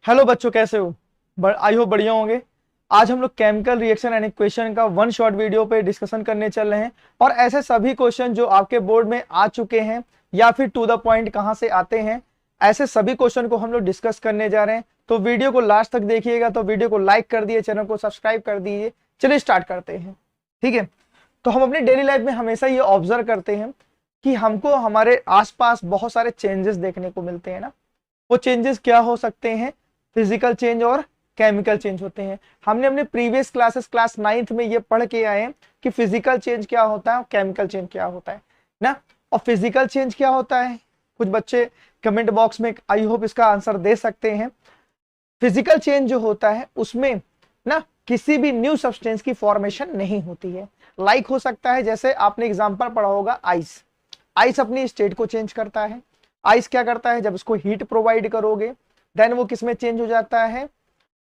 Hello बच्चों, कैसे हो? आई होप बढ़िया होंगे। आज हम लोग केमिकल रिएक्शन एंड इक्वेशन का वन शॉट वीडियो पे डिस्कशन करने चल रहे हैं। और ऐसे सभी क्वेश्चन जो आपके बोर्ड में आ चुके हैं या फिर टू द पॉइंट कहाँ से आते हैं, ऐसे सभी क्वेश्चन को हम लोग डिस्कस करने जा रहे हैं। तो वीडियो को लास्ट तक देखिएगा। तो वीडियो को लाइक कर दिए, चैनल को सब्सक्राइब कर दीजिए। चलिए स्टार्ट करते हैं। ठीक है, तो हम अपनी डेली लाइफ में हमेशा ये ऑब्जर्व करते हैं कि हमको हमारे आसपास बहुत सारे चेंजेस देखने को मिलते हैं ना। वो चेंजेस क्या हो सकते हैं? फिजिकल चेंज और केमिकल चेंज होते हैं। हमने अपने प्रीवियस क्लासेस क्लास 9th में ये पढ़ के आए हैं कि फिजिकल चेंज क्या होता है और केमिकल चेंज क्या होता है ना। और फिजिकल चेंज क्या होता है, कुछ बच्चे कमेंट बॉक्स में आई होप इसका आंसर दे सकते हैं। फिजिकल चेंज जो होता है उसमें ना किसी भी न्यू सब्सटेंस की फॉर्मेशन नहीं होती है। लाइक हो सकता है, जैसे आपने एग्जांपल पढ़ा होगा आइस। आइस अपनी स्टेट को चेंज करता है। आइस क्या करता है, जब उसको हीट प्रोवाइड करोगे देन वो किस में चेंज हो जाता है,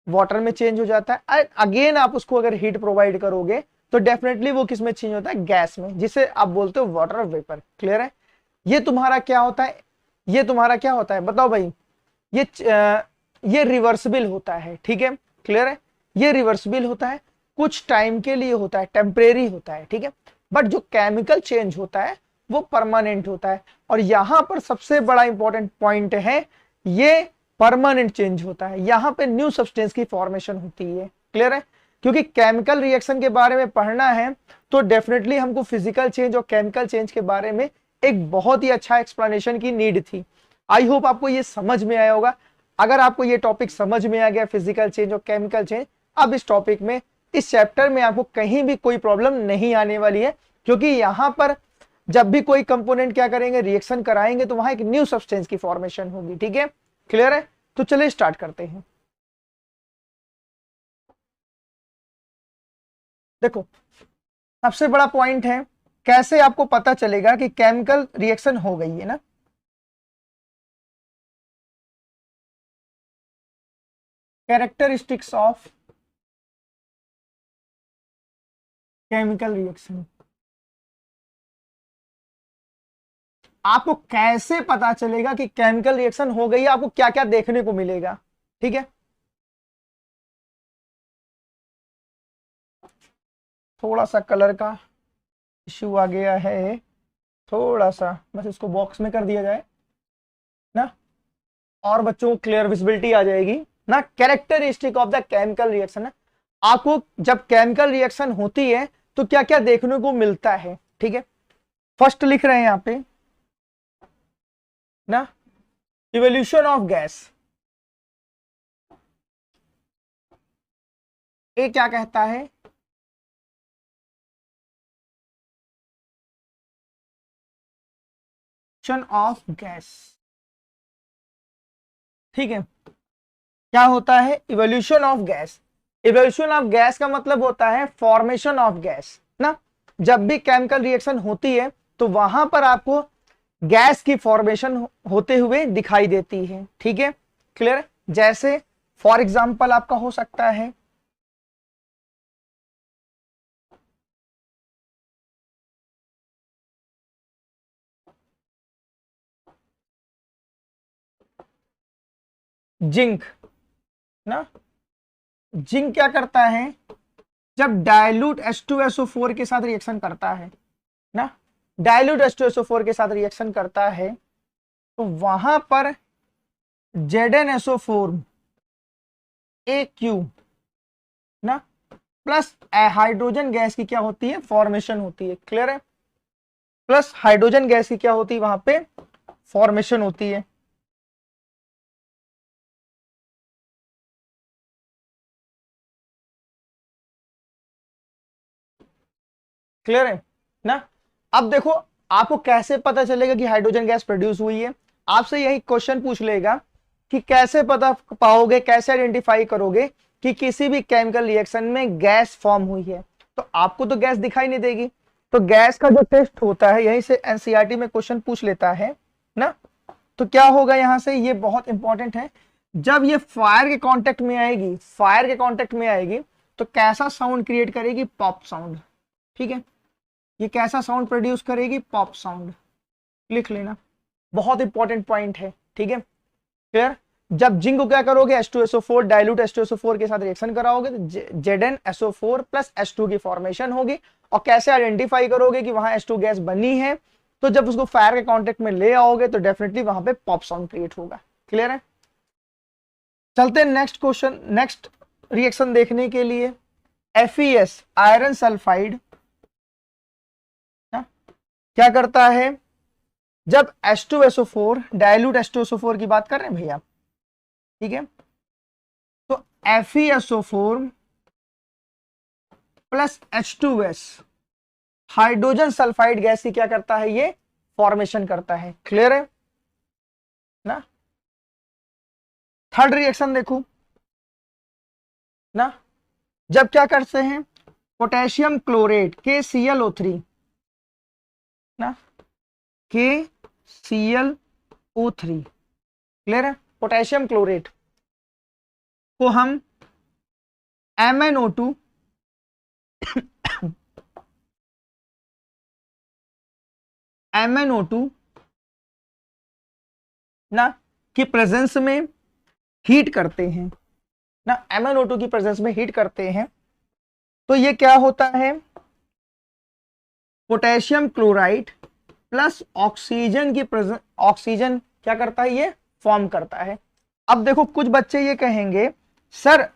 वाटर में चेंज हो जाता है। अगेन आप उसको अगर हीट प्रोवाइड करोगे तो डेफिनेटली वो किस में चेंज होता है, गैस में, जिसे आप बोलते हो वाटर वेपर। क्लियर है? ये तुम्हारा क्या होता है, ये तुम्हारा क्या होता है बताओ भाई। ये रिवर्सिबल होता है। ठीक है, क्लियर है? ये रिवर्सिबल होता है, कुछ टाइम के लिए होता है, टेम्परेरी होता है। ठीक है, बट जो केमिकल चेंज होता है वो परमानेंट होता है। और यहां पर सबसे बड़ा इंपॉर्टेंट पॉइंट है, ये परमानेंट चेंज होता है। यहां पे न्यू सब्सटेंस की फॉर्मेशन होती है। क्लियर है? क्योंकि केमिकल रिएक्शन के बारे में पढ़ना है तो डेफिनेटली हमको फिजिकल चेंज और केमिकल चेंज के बारे में एक बहुत ही अच्छा एक्सप्लेनेशन की नीड थी। आई होप आपको ये समझ में आया होगा। अगर आपको ये टॉपिक समझ में आ गया, फिजिकल चेंज और केमिकल चेंज, अब इस टॉपिक में, इस चैप्टर में आपको कहीं भी कोई प्रॉब्लम नहीं आने वाली है। क्योंकि यहां पर जब भी कोई कंपोनेंट क्या करेंगे, रिएक्शन कराएंगे, तो वहां एक न्यू सब्सटेंस की फॉर्मेशन होगी। ठीक है, क्लियर है? तो चलिए स्टार्ट करते हैं। देखो, सबसे बड़ा पॉइंट है, कैसे आपको पता चलेगा कि केमिकल रिएक्शन हो गई है ना। Characteristics of chemical reaction. आपको कैसे पता चलेगा कि केमिकल रिएक्शन हो गई है, आपको क्या क्या देखने को मिलेगा। ठीक है, थोड़ा सा कलर का इश्यू आ गया है, थोड़ा सा बस इसको बॉक्स में कर दिया जाए ना, और बच्चों को क्लियर विजिबिलिटी आ जाएगी ना। Characteristic of the chemical reaction है, आपको जब केमिकल रिएक्शन होती है तो क्या क्या देखने को मिलता है। ठीक है, फर्स्ट लिख रहे हैं यहां पे ना, इवोल्यूशन ऑफ गैस। ये क्या कहता है, ऑफ गैस। ठीक है, क्या होता है, evolution of gas. Evolution of gas का मतलब होता है फॉर्मेशन ऑफ गैस ना। जब भी केमिकल रिएक्शन होती है तो वहां पर आपको गैस की फॉर्मेशन होते हुए दिखाई देती है। ठीक है, क्लियर? जैसे फॉर एग्जांपल आपका हो सकता है जिंक ना। जिंक क्या करता है, जब डाइल्यूट H2SO4 के साथ रिएक्शन करता है ना, डाइल्यूट H2SO4 के साथ रिएक्शन करता है तो वहां पर ZnSO4 AQ ना प्लस हाइड्रोजन गैस की क्या होती है, फॉर्मेशन होती है। क्लियर है? प्लस हाइड्रोजन गैस की क्या होती है, वहां पे फॉर्मेशन होती है। क्लियर है ना? अब देखो, आपको कैसे पता चलेगा कि हाइड्रोजन गैस प्रोड्यूस हुई है। आपसे यही क्वेश्चन पूछ लेगा कि कैसे पता पाओगे, कैसे आइडेंटिफाई करोगे कि किसी भी केमिकल रिएक्शन में गैस फॉर्म हुई है। तो आपको तो गैस दिखाई नहीं देगी, तो गैस का जो टेस्ट होता है, यहीं से एनसीईआरटी में क्वेश्चन पूछ लेता है ना। तो क्या होगा यहां से, ये बहुत इंपॉर्टेंट है। जब ये फायर के कांटेक्ट में आएगी, फायर के कांटेक्ट में आएगी तो कैसा साउंड क्रिएट करेगी, पॉप साउंड। ठीक है, ये कैसा साउंड प्रोड्यूस करेगी, पॉप साउंड। लिख लेना, बहुत इंपॉर्टेंट पॉइंट है। ठीक है, क्लियर? जब जिंक को क्या करोगे, H2SO4 डाइल्यूट H2SO4 के साथ रिएक्शन कराओगे तो ZnSO4 प्लस H2 की फॉर्मेशन होगी। और कैसे आइडेंटिफाई करोगे कि वहां H2 गैस बनी है, तो जब उसको फायर के कांटेक्ट में ले आओगे तो डेफिनेटली वहां पे पॉप साउंड क्रिएट होगा। क्लियर है? चलते हैं नेक्स्ट क्वेश्चन, नेक्स्ट रिएक्शन देखने के लिए। FeS आयरन सल्फाइड क्या करता है, जब H2SO4 डाइल्यूट H2SO4 की बात कर रहे हैं भैया, ठीक है, तो FeSO4 plus H2S hydrogen sulphide gas की क्या करता है, ये फॉर्मेशन करता है। क्लियर है ना? थर्ड रिएक्शन देखो ना, जब क्या करते हैं, पोटेशियम क्लोरेट KClO3 ना, KClO3, क्लियर है, पोटेशियम क्लोरेट को हम MnO2 MnO2 ना की प्रेजेंस में हीट करते हैं ना, MnO2 की प्रेजेंस में हीट करते हैं, तो ये क्या होता है, पोटेशियम क्लोराइड प्लस ऑक्सीजन की प्रेजेंस, ऑक्सीजन क्या करता है, ये फॉर्म करता है। अब देखो कुछ बच्चे ये कहेंगे सर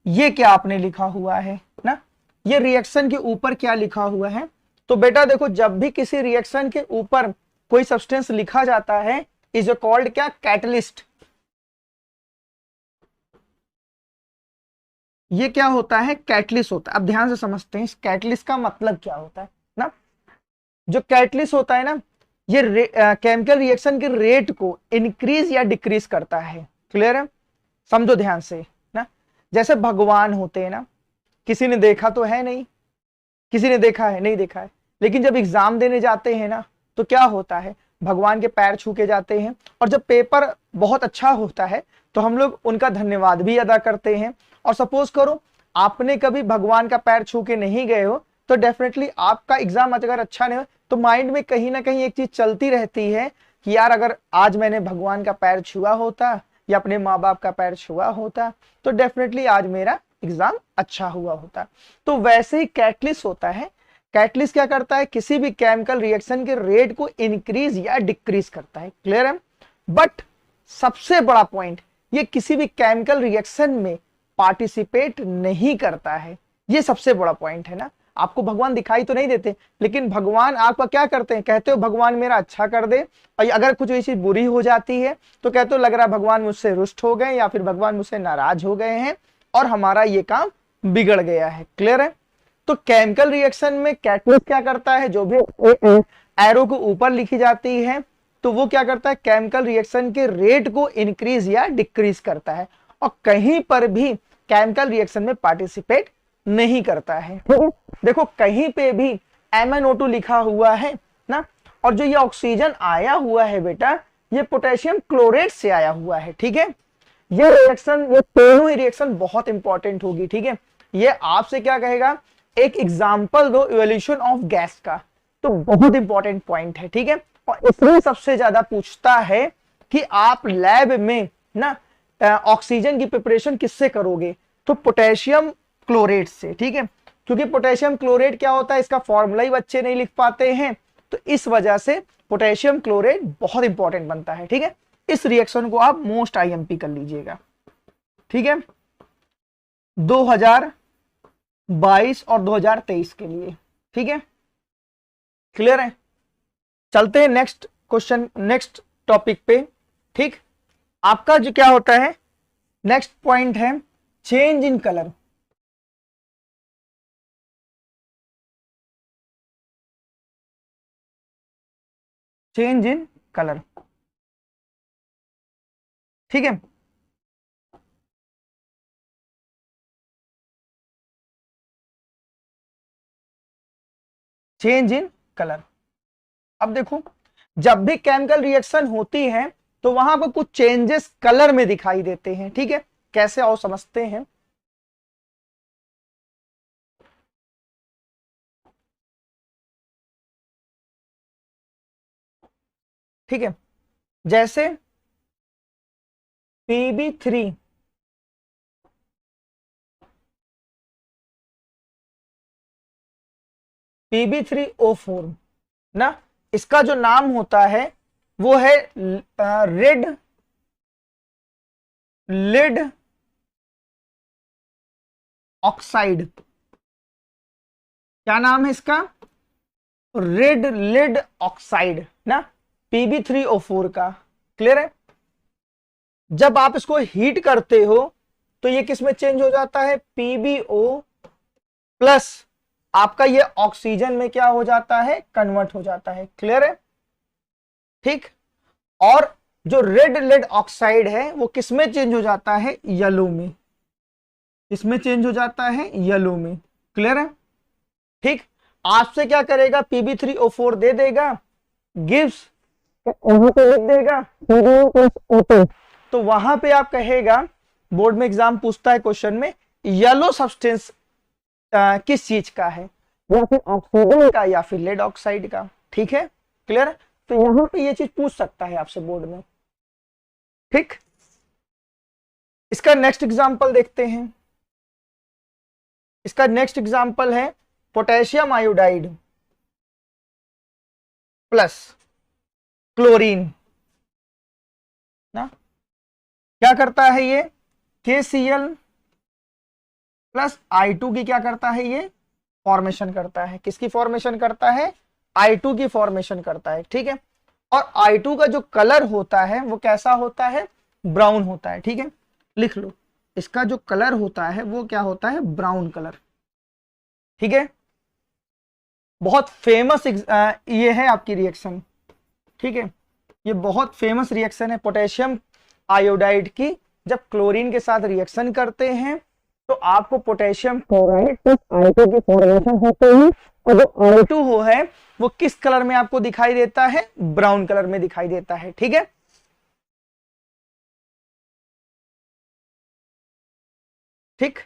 ये क्या आपने लिखा हुआ है ना, ये रिएक्शन के ऊपर क्या लिखा हुआ है। तो बेटा देखो, जब भी किसी रिएक्शन के ऊपर कोई सब्सटेंस लिखा जाता है इज कॉल्ड क्या, कैटलिस्ट। ये क्या होता है, कैटलिस्ट होता है। अब ध्यान से समझते हैं इस कैटलिस्ट का मतलब क्या होता है ना। जो कैटलिस्ट होता है ना, ये केमिकल रिएक्शन के रेट को इंक्रीज या डिक्रीज करता है। क्लियर है? समझो ध्यान से ना, जैसे भगवान होते हैं ना, किसी ने देखा तो है नहीं, किसी ने देखा है, नहीं देखा है, लेकिन जब एग्जाम देने जाते हैं ना तो क्या होता है, भगवान के पैर छू के जाते हैं, और जब पेपर बहुत अच्छा होता है तो हम लोग उनका धन्यवाद भी अदा करते हैं। और सपोज करो आपने कभी भगवान का पैर छू के नहीं गए हो, तो डेफिनेटली आपका एग्जाम अगर अच्छा नहीं हो तो माइंड में कहीं ना कहीं एक चीज चलती रहती है कि यार अगर आज मैंने भगवान का पैर छुआ होता या अपने माँ बाप का पैर छुआ होता तो डेफिनेटली आज मेरा एग्जाम अच्छा हुआ होता। तो वैसे ही कैटलिस्ट होता है। कैटलिस्ट क्या करता है, किसी भी केमिकल रिएक्शन के रेट को इंक्रीज या डिक्रीज करता है। क्लियर है? बट सबसे बड़ा पॉइंट, ये किसी भी केमिकल रिएक्शन में पार्टिसिपेट नहीं करता है। ये सबसे बड़ा पॉइंट है ना। आपको भगवान दिखाई तो नहीं देते, लेकिन भगवान आपका क्या करते हैं, कहते हो भगवान मेरा अच्छा कर दे, और अगर कुछ ऐसी बुरी हो जाती है तो कहते हो लग रहा है भगवान मुझसे रुष्ट हो गए या फिर भगवान मुझसे नाराज हो गए हैं और हमारा ये काम बिगड़ गया है। क्लियर है? तो केमिकल रिएक्शन में कैटलिस्ट क्या करता है, जो भी एरो को ऊपर लिखी जाती है तो वो क्या करता है, केमिकल रिएक्शन के रेट को इंक्रीज या डिक्रीज करता है, और कहीं पर भी केमिकल रिएक्शन में पार्टिसिपेट नहीं करता है। देखो कहीं पे भी MnO2 लिखा हुआ है ना, और जो ये ऑक्सीजन आया हुआ है बेटा, ये पोटेशियम क्लोरेट से आया हुआ है। ठीक है? ये रिएक्शन, ये दोनों ही रिएक्शन बहुत इंपॉर्टेंट होगी। ठीक है? ये आपसे क्या कहेगा, एक एग्जांपल दो इवोल्यूशन ऑफ गैस का, तो बहुत इंपॉर्टेंट पॉइंट है। ठीक है? और इसमें सबसे ज्यादा पूछता है कि आप लैब में ना ऑक्सीजन की प्रिपरेशन किससे करोगे, तो पोटेशियम क्लोरेट से। ठीक है? क्योंकि पोटेशियम क्लोरेट क्या होता है, इसका फॉर्मूला ही बच्चे नहीं लिख पाते हैं, तो इस वजह से पोटेशियम क्लोरेट बहुत इंपॉर्टेंट बनता है। ठीक है? इस रिएक्शन को आप मोस्ट IMP कर लीजिएगा। ठीक है? 2022 और 2023 के लिए। ठीक है? क्लियर है? चलते हैं नेक्स्ट क्वेश्चन, नेक्स्ट टॉपिक पे। ठीक? आपका जो क्या होता है, नेक्स्ट पॉइंट है change in colour. Change in colour. ठीक है? Change in colour. अब देखो, जब भी केमिकल रिएक्शन होती है तो वहां पर कुछ चेंजेस कलर में दिखाई देते हैं। ठीक है? कैसे आओ समझते हैं। ठीक है? जैसे Pb3 Pb3O4 ना, इसका जो नाम होता है वो है रेड लिड ऑक्साइड। क्या नाम है इसका? रेड लिड ऑक्साइड ना, Pb3O4 का। क्लियर है? जब आप इसको हीट करते हो तो ये किस में चेंज हो जाता है? PbO प्लस आपका ये ऑक्सीजन में क्या हो जाता है? कन्वर्ट हो जाता है। क्लियर है? ठीक। और जो रेड लेड ऑक्साइड है वो किस में चेंज हो जाता है? येलो में। इसमें चेंज हो जाता है येलो में। क्लियर है? ठीक। आपसे क्या करेगा? Pb3O4 दे देगा, गिव्स वहां पे लिख देगा PbO+O2, तो वहां पे आप कहेगा, बोर्ड में एग्जाम पूछता है क्वेश्चन में, येलो सब्सटेंस किस चीज का है? या फिर ऑक्सीजन का या फिर लेड ऑक्साइड का। ठीक है? क्लियर? तो यहां पे ये चीज पूछ सकता है आपसे बोर्ड में। ठीक। इसका नेक्स्ट एग्जांपल देखते हैं। इसका नेक्स्ट एग्जांपल है पोटेशियम आयोडाइड प्लस क्लोरीन ना। क्या करता है ये? KCl प्लस I2 की क्या करता है? ये फॉर्मेशन करता है। किसकी फॉर्मेशन करता है? I2 की फॉर्मेशन करता है। ठीक है? और I2 का जो कलर होता है वो कैसा होता है? ब्राउन होता है। ठीक है? लिख लो, इसका जो कलर होता है वो क्या होता है? Brown colour. ठीक है? बहुत फेमस ये है आपकी रिएक्शन। ठीक है? ये बहुत फेमस रिएक्शन है पोटेशियम आयोडाइड की। जब क्लोरीन के साथ रिएक्शन करते हैं तो आपको पोटेशियम क्लोराइड प्लस I2 की फॉर्मेशन होते हैं, और जो I2 हो है वो किस कलर में आपको दिखाई देता है? ब्राउन कलर में दिखाई देता है। ठीक है? ठीक।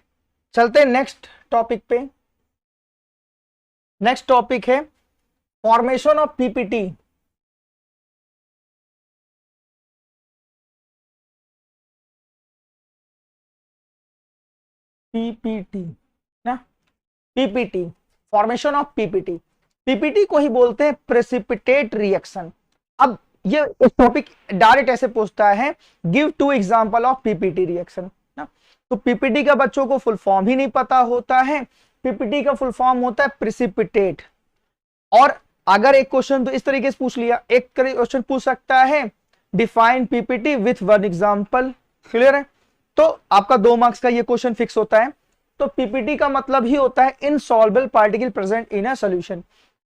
चलते हैं नेक्स्ट टॉपिक पे। नेक्स्ट टॉपिक है फॉर्मेशन ऑफ PPT। PPT ना, PPT फॉर्मेशन ऑफ PPT को ही बोलते हैं प्रेसिपिटेट रिएक्शन। अब ये इस टॉपिक डायरेक्ट ऐसे पूछता है, give 2 example of PPT reaction ना। तो PPT का बच्चों को फुल फॉर्म ही नहीं पता होता है। PPT का फुल फॉर्म होता है प्रेसिपिटेट। और अगर एक क्वेश्चन तो इस तरीके से पूछ लिया, एक क्वेश्चन पूछ सकता है define PPT with 1 example. Clear है? तो आपका 2 मार्क्स का ये क्वेश्चन फिक्स होता है। तो PPT का मतलब ही होता है insoluble particle present in a solution,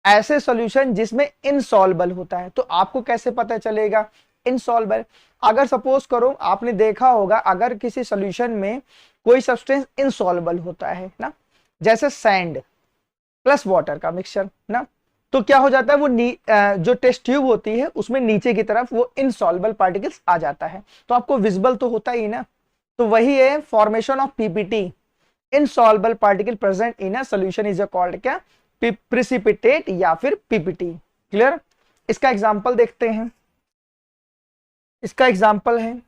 ऐसे सॉल्यूशन जिसमें इनसॉल्युबल होता है। तो आपको कैसे पता चलेगा इनसॉल्युबल? अगर सपोज करो आपने देखा होगा, अगर किसी सॉल्यूशन में कोई सब्सटेंस इनसॉल्युबल होता है ना, जैसे सैंड प्लस वाटर का मिक्सचर ना, तो क्या हो जाता है? वो जो टेस्ट ट्यूब होती है उसमें नीचे की तरफ वो इनसॉल्युबल पार्टिकल्स आ जाता है, तो आपको विजिबल तो होता ही ना। तो वही है formation of PPT, insoluble particle present in a solution is called क्या? प्रेसिपिटेट या फिर PPT। क्लियर? इसका एग्जांपल देखते हैं। इसका एग्जांपल है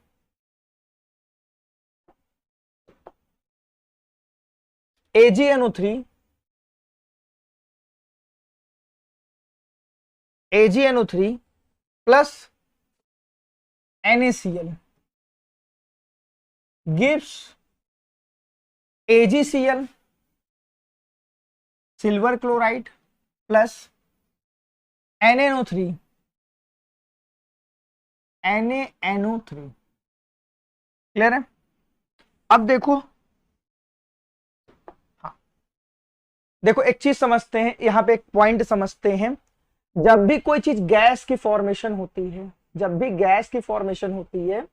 AgNO3 plus NaCl gives AgCl silver chloride plus NaNO3 clear है? अब देखो, हाँ देखो एक चीज समझते हैं, यहां पे एक पॉइंट समझते हैं। जब भी कोई चीज गैस की फॉर्मेशन होती है, जब भी गैस की फॉर्मेशन होती है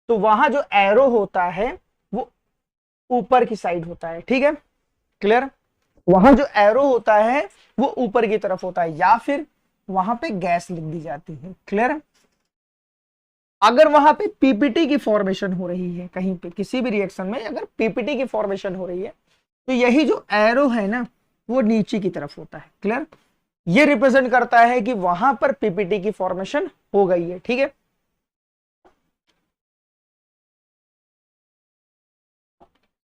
तो वहां जो एरो होता है वो ऊपर की साइड होता है। ठीक है? क्लियर? वहां जो एरो होता है वो ऊपर की तरफ होता है, या फिर वहां पे गैस लिख दी जाती है। क्लियर? अगर वहां पे PPT की फॉर्मेशन हो रही है, कहीं पे किसी भी रिएक्शन में अगर PPT की फॉर्मेशन हो रही है तो यही जो एरो है ना वो नीचे की तरफ होता है। क्लियर? ये रिप्रेजेंट करता है कि वहां पर PPT की फॉर्मेशन हो गई है। ठीक है?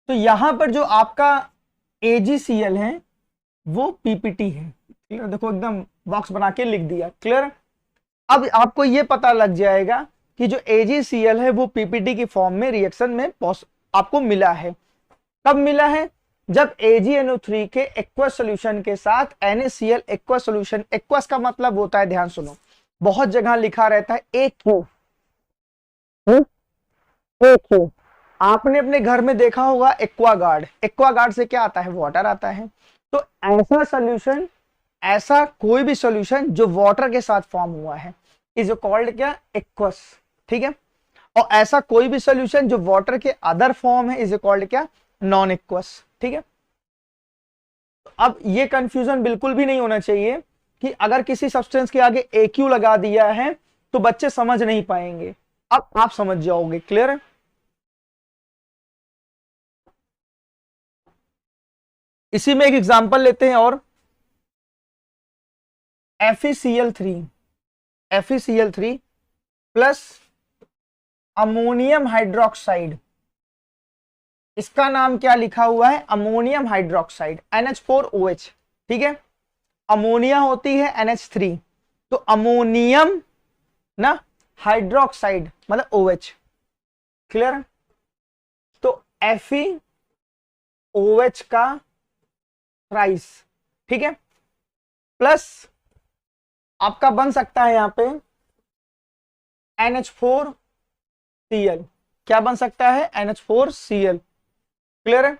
तो यहां पर जो आपका AgCl है वो PPT है। क्लियर, देखो एकदम बॉक्स बना के लिख दिया। क्लियर, अब आपको ये पता लग जाएगा कि जो AgCl है वो PPT की फॉर्म में रिएक्शन में आपको मिला है। कब मिला है? जब AgNO3 के एक्वस सॉल्यूशन के साथ NaCl एक्वस सॉल्यूशन, एक्वस का मतलब होता है, ध्यान सुनो, बहुत जगह लिखा रहता है AQ, AQ। आपने अपने घर में देखा होगा एक्वागार्ड, एक्वागार्ड से क्या आता है? वाटर आता है। तो ऐसा सॉल्यूशन, ऐसा कोई भी सॉल्यूशन जो वाटर के साथ फॉर्म हुआ है इज कॉल्ड क्या? एक्वस। ठीक है, और ऐसा कोई भी सॉल्यूशन जो वाटर के अदर फॉर्म है इज कॉल्ड क्या? Non aqueous. ठीक है, अब ये कंफ्यूजन बिल्कुल भी नहीं होना चाहिए कि अगर किसी सब्सटेंस के आगे AQ लगा दिया है तो बच्चे समझ नहीं पाएंगे। अब आप समझ जाओगे। क्लियर है? इसी में एक एग्जांपल लेते हैं और FeCl3, FeCl3 plus ammonium hydroxide, इसका नाम क्या लिखा हुआ है? Ammonium hydroxide, NH4OH। ठीक है, अमोनिया होती है NH3, तो अमोनियम ना हाइड्रोक्साइड मतलब OH। क्लियर? तो FeOH का थ्राइस, ठीक है, प्लस आपका बन सकता है यहां पे NH4Cl। क्या बन सकता है? NH4Cl। क्लियर है?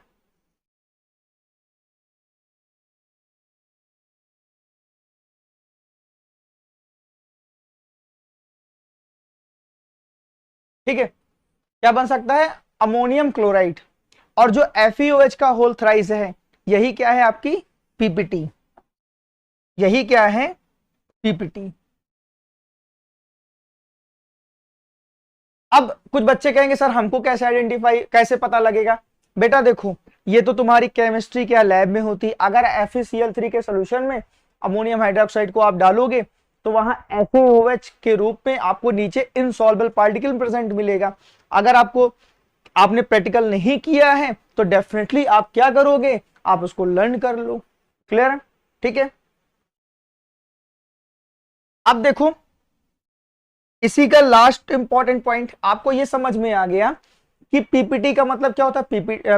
ठीक है, क्या बन सकता है? Ammonium chloride. और जो FeOH का होल थ्राइस है यही क्या है? आपकी PPT। यही क्या है? PPT। अब कुछ बच्चे कहेंगे सर हमको कैसे आइडेंटिफाई, कैसे पता लगेगा? बेटा देखो, ये तो तुम्हारी केमिस्ट्री के लैब में होती। अगर FeCl3 के सोल्यूशन में अमोनियम हाइड्रोक्साइड को आप डालोगे तो वहां FeOH के रूप में आपको नीचे इनसॉल्युबल पार्टिकल प्रेजेंट मिलेगा। अगर आपने प्रैक्टिकल नहीं किया है तो डेफिनेटली आप क्या करोगे? आप उसको लर्न कर लो। क्लियर? ठीक है, अब देखो इसी का लास्ट इंपॉर्टेंट पॉइंट आपको ये समझ में आ गया कि पीपीटी का मतलब क्या होता है?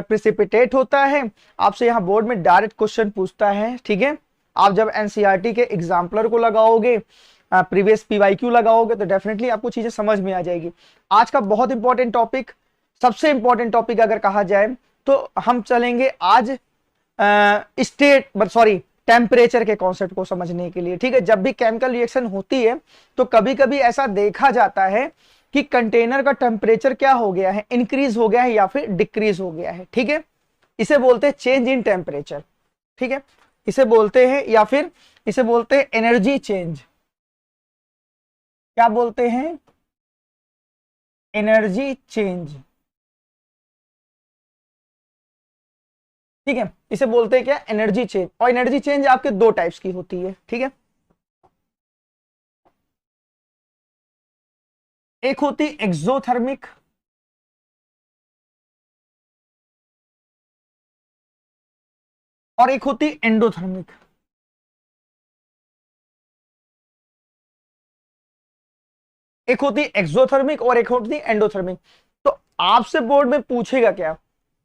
प्रेसिपिटेट होता है। आपसे यहाँ बोर्ड में डायरेक्ट क्वेश्चन पूछता है। ठीक है, आप जब एनसीईआरटी के एग्जाम्पलर को लगाओगे, प्रीवियस पीवाईक्यू लगाओगे तो डेफिनेटली आपको चीजें समझ में आ जाएगी। आज का बहुत इंपॉर्टेंट टॉपिक, सबसे इंपॉर्टेंट टॉपिक अगर कहा जाए तो हम चलेंगे आज टेम्परेचर के कॉन्सेप्ट को समझने के लिए। ठीक है, जब भी केमिकल रिएक्शन होती है तो कभी कभी ऐसा देखा जाता है कि कंटेनर का टेम्परेचर क्या हो गया है? इंक्रीज हो गया है या फिर डिक्रीज हो गया है। ठीक है, इसे बोलते हैं चेंज इन टेम्परेचर। ठीक है, इसे बोलते हैं या फिर इसे बोलते हैं एनर्जी चेंज। क्या बोलते हैं? Energy change. ठीक है, इसे बोलते हैं क्या? Energy change. और एनर्जी चेंज आपके दो टाइप्स की होती है। ठीक है, एक होती एक्सोथर्मिक और एक होती एंडोथर्मिक। एक होती एक्सोथर्मिक और एक होती एंडोथर्मिक। तो आपसे बोर्ड में पूछेगा क्या,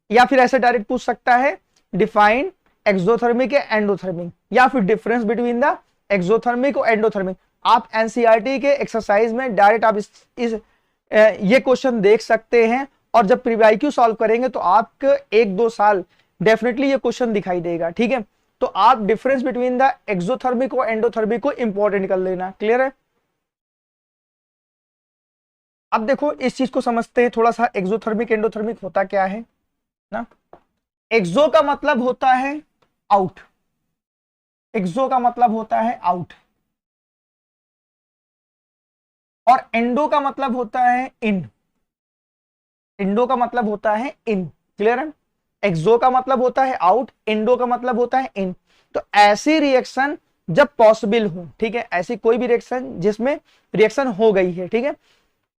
या फिर ऐसे डायरेक्ट पूछ सकता है डिफाइन एक्सोथर्मिक या एंडोथर्मिक, या फिर डिफरेंस बिटवीन द एक्सोथर्मिक और एंडोथर्मिक। आप एनसीईआरटी के एक्सरसाइज में डायरेक्ट आप ये क्वेश्चन देख सकते हैं। और जब प्रीवाईक्यू सॉल्व करेंगे तो आपके 1-2 साल डेफिनेटली ये क्वेश्चन दिखाई देगा। ठीक है, तो आप डिफरेंस बिटवीन द एक्सोथर्मिक और एंडोथर्मिक को इंपॉर्टेंट कर लेना। क्लियर है? अब देखो इस चीज को समझते हैं थोड़ा सा, एक्सोथर्मिक एंडोथर्मिक होता क्या है ना। एक्सो का मतलब होता है आउट, एक्सो का मतलब होता है आउट, और एंडो का मतलब होता है इन, एंडो का मतलब होता है इन। क्लियर है? एक्सो का मतलब होता है आउट, एंडो का मतलब होता है इन। तो ऐसी रिएक्शन जब पॉसिबल हो, ठीक है, ऐसी कोई भी रिएक्शन जिसमें रिएक्शन हो गई है, ठीक है,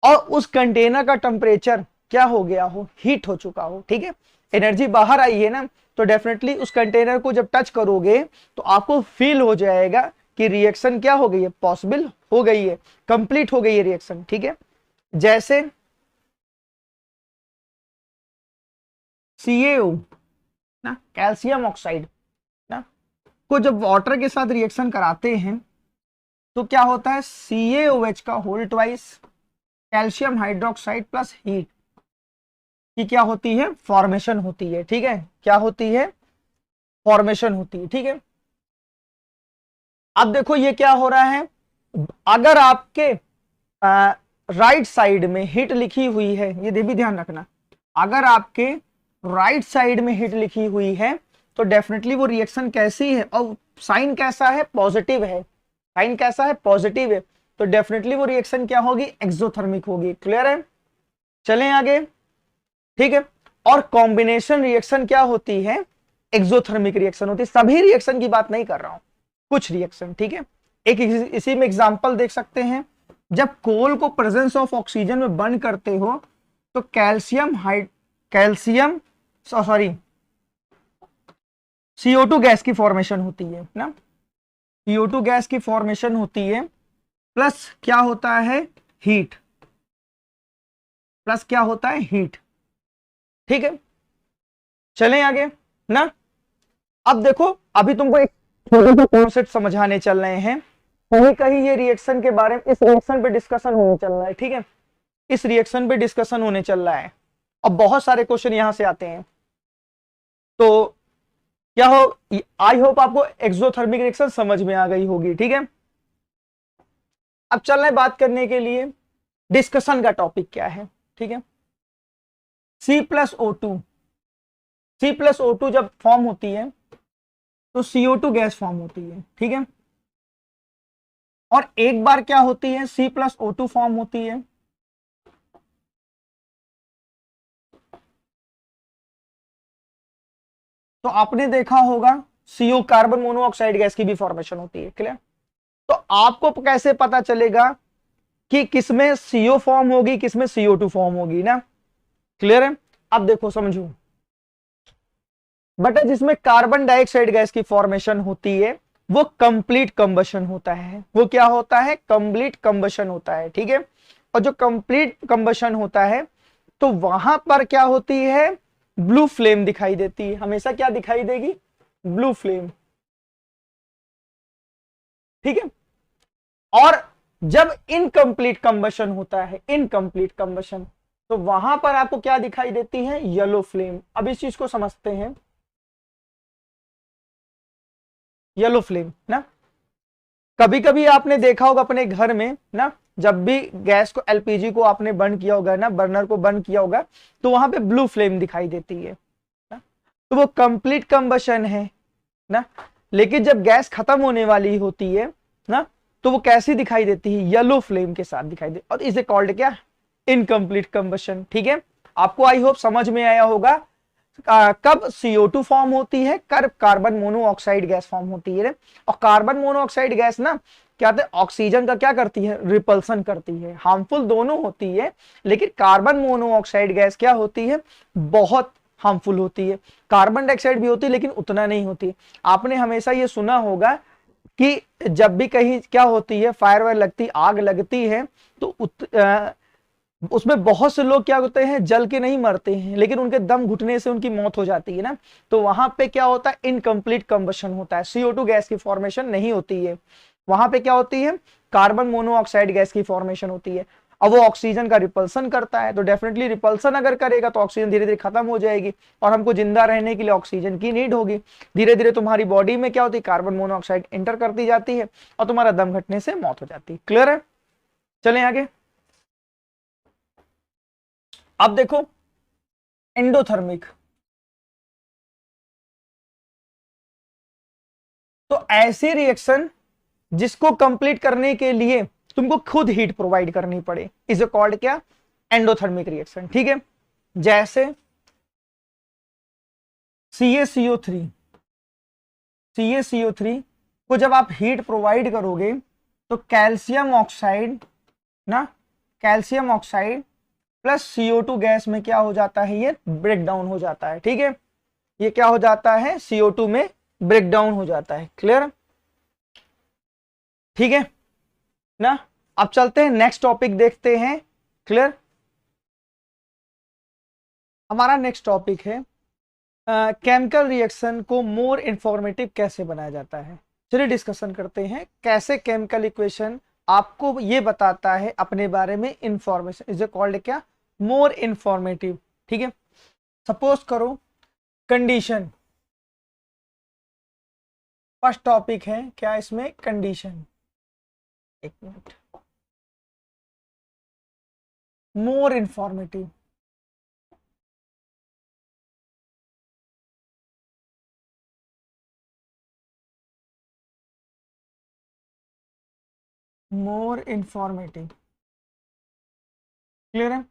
और उस कंटेनर का टेम्परेचर क्या हो गया हो, हीट हो चुका हो, ठीक है, एनर्जी बाहर आई है ना, तो डेफिनेटली उस कंटेनर को जब टच करोगे तो आपको फील हो जाएगा कि रिएक्शन क्या हो गई है, पॉसिबल हो गई है, कंप्लीट हो गई है रिएक्शन, ठीक है। जैसे CaO ना, कैल्शियम ऑक्साइड ना, को जब वाटर के साथ रिएक्शन कराते हैं तो क्या होता है, CaOH का whole twice calcium hydroxide plus heat की क्या होती है, फॉर्मेशन होती है, ठीक है, क्या होती है, फॉर्मेशन होती है, ठीक है। अब देखो ये क्या हो रहा है, अगर आपके राइट साइड में हिट लिखी हुई है, ये भी ध्यान रखना, अगर आपके राइट साइड में हिट लिखी हुई है तो डेफिनेटली वो रिएक्शन कैसी है और साइन कैसा है, पॉजिटिव है, साइन कैसा है, पॉजिटिव है, तो डेफिनेटली वो रिएक्शन क्या होगी, एक्सोथर्मिक होगी। क्लियर है, चलें आगे, ठीक है। और कॉम्बिनेशन रिएक्शन क्या होती है, एक्सोथर्मिक रिएक्शन होती है, सभी रिएक्शन की बात नहीं कर रहा हूं, कुछ रिएक्शन, ठीक है। एक इसी में एग्जांपल देख सकते हैं, जब कोल को प्रेजेंस ऑफ ऑक्सीजन में बर्न करते हो तो कैल्शियम सॉरी CO2 गैस की फॉर्मेशन होती है ना, CO2 गैस की फॉर्मेशन होती है, प्लस क्या होता है, हीट, प्लस क्या होता है, हीट, ठीक है। चलें आगे ना, अब देखो अभी तुमको एक छोटा सा कॉन्सेप्ट समझाने चल रहे हैं, कहीं कहीं ये रिएक्शन के बारे में, इस रिएक्शन पे डिस्कशन होने चल रहा है, ठीक है, इस रिएक्शन पे डिस्कशन होने चल रहा है, अब बहुत सारे क्वेश्चन यहां से आते हैं, तो क्या हो, आई होप आपको एक्सोथर्मिक रिएक्शन समझ में आ गई होगी, ठीक है। अब चल रहे बात करने के लिए डिस्कशन का टॉपिक क्या है, ठीक है, C+O2, C+O2 जब फॉर्म होती है तो CO2 गैस फॉर्म होती है, ठीक है, और एक बार क्या होती है, C+O2 फॉर्म होती है तो आपने देखा होगा CO कार्बन मोनोऑक्साइड गैस की भी फॉर्मेशन होती है। क्लियर, तो आपको कैसे पता चलेगा कि किसमें CO फॉर्म होगी, किसमें CO2 फॉर्म होगी ना। क्लियर है, अब देखो समझो, बट जिसमें कार्बन डाइऑक्साइड गैस की फॉर्मेशन होती है वो कंप्लीट कंबशन होता है, वो क्या होता है, कंप्लीट कंबशन होता है, ठीक है। और जो कंप्लीट कंबशन होता है तो वहां पर क्या होती है, ब्लू फ्लेम दिखाई देती है, हमेशा क्या दिखाई देगी, ब्लू फ्लेम, ठीक है। और जब इनकम्प्लीट कंबशन होता है, इनकम्प्लीट कंबशन, तो वहां पर आपको क्या दिखाई देती है, येलो फ्लेम। अब इस चीज को समझते हैं, येलो फ्लेम ना, कभी कभी आपने देखा होगा अपने घर में ना, जब भी गैस को, LPG को आपने बर्न किया होगा ना, बर्नर को बर्न किया होगा तो वहां पे ब्लू फ्लेम दिखाई देती है ना, तो वो कंप्लीट कंबशन है ना। लेकिन जब गैस खत्म होने वाली होती है ना तो वो कैसी दिखाई देती है, येलो फ्लेम के साथ दिखाई दे, और इसे कॉल्ड क्या, इनकम्प्लीट कंबशन, ठीक है। आपको आई होप समझ में आया होगा कब CO2 फॉर्म होती है, कब कार्बन मोनोऑक्साइड गैस फॉर्म होती है। और कार्बन मोनोऑक्साइड गैस ना क्या कहते हैं, ऑक्सीजन का क्या करती है, रिपल्सन करती है, हार्मफुल दोनों होती है, लेकिन कार्बन मोनोऑक्साइड गैस क्या होती है, बहुत हार्मफुल होती है। कार्बन डाइऑक्साइड भी होती है लेकिन उतना नहीं होती। आपने हमेशा ये सुना होगा कि जब भी कहीं क्या होती है, फायर वायर लगती, आग लगती है तो उसमें बहुत से लोग क्या होते हैं, जल के नहीं मरते हैं लेकिन उनके दम घुटने से उनकी मौत हो जाती है ना। तो वहां पे क्या होता है, इनकम्प्लीट कंबशन होता है, CO2 गैस की फॉर्मेशन नहीं होती है, वहां पे क्या होती है, कार्बन मोनोऑक्साइड गैस की फॉर्मेशन होती है। अब वो ऑक्सीजन का रिपल्सन करता है, तो डेफिनेटली रिपल्सन अगर करेगा तो ऑक्सीजन धीरे धीरे खत्म हो जाएगी और हमको जिंदा रहने के लिए ऑक्सीजन की नीड होगी। धीरे धीरे तुम्हारी बॉडी में क्या होती है, कार्बन मोनोऑक्साइड एंटर करती जाती है और तुम्हारा दम घटने से मौत हो जाती है। क्लियर है, चलें आगे। अब देखो एंडोथर्मिक, तो ऐसी रिएक्शन जिसको कंप्लीट करने के लिए तुमको खुद हीट प्रोवाइड करनी पड़े, इज कॉल्ड क्या, एंडोथर्मिक रिएक्शन, ठीक है। जैसे CaCO3, CaCO3 को जब आप हीट प्रोवाइड करोगे तो कैल्शियम ऑक्साइड ना, calcium oxide plus CO2 gas में क्या हो जाता है, ये ब्रेक डाउन हो जाता है। ठीक है, ये क्या हो जाता है, CO2 में ब्रेक डाउन हो जाता है। क्लियर, ठीक है ना। अब चलते हैं नेक्स्ट टॉपिक देखते हैं। क्लियर, हमारा नेक्स्ट टॉपिक है केमिकल रिएक्शन को मोर इंफॉर्मेटिव कैसे बनाया जाता है। चलिए डिस्कशन करते हैं कैसे केमिकल इक्वेशन आपको ये बताता है अपने बारे में इंफॉर्मेशन इज कॉल्ड क्या, मोर इंफॉर्मेटिव। ठीक है, सपोज करो कंडीशन, फर्स्ट टॉपिक है क्या इसमें, कंडीशन। एक मिनट, मोर इंफॉर्मेटिव, मोर इंफॉर्मेटिव। क्लियर है,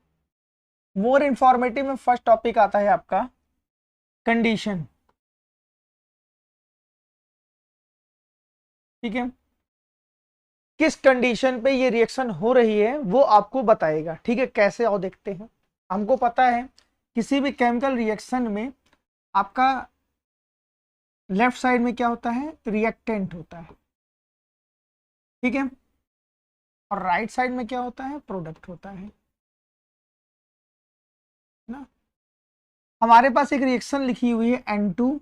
मोर इंफॉर्मेटिव में फर्स्ट टॉपिक आता है आपका कंडीशन। ठीक है, किस कंडीशन पे ये रिएक्शन हो रही है वो आपको बताएगा। ठीक है, कैसे आओ देखते हैं। हमको पता है किसी भी केमिकल रिएक्शन में आपका लेफ्ट साइड में क्या होता है, रिएक्टेंट होता है। ठीक है, और राइट साइड में क्या होता है, प्रोडक्ट होता है ना। हमारे पास एक रिएक्शन लिखी हुई है N2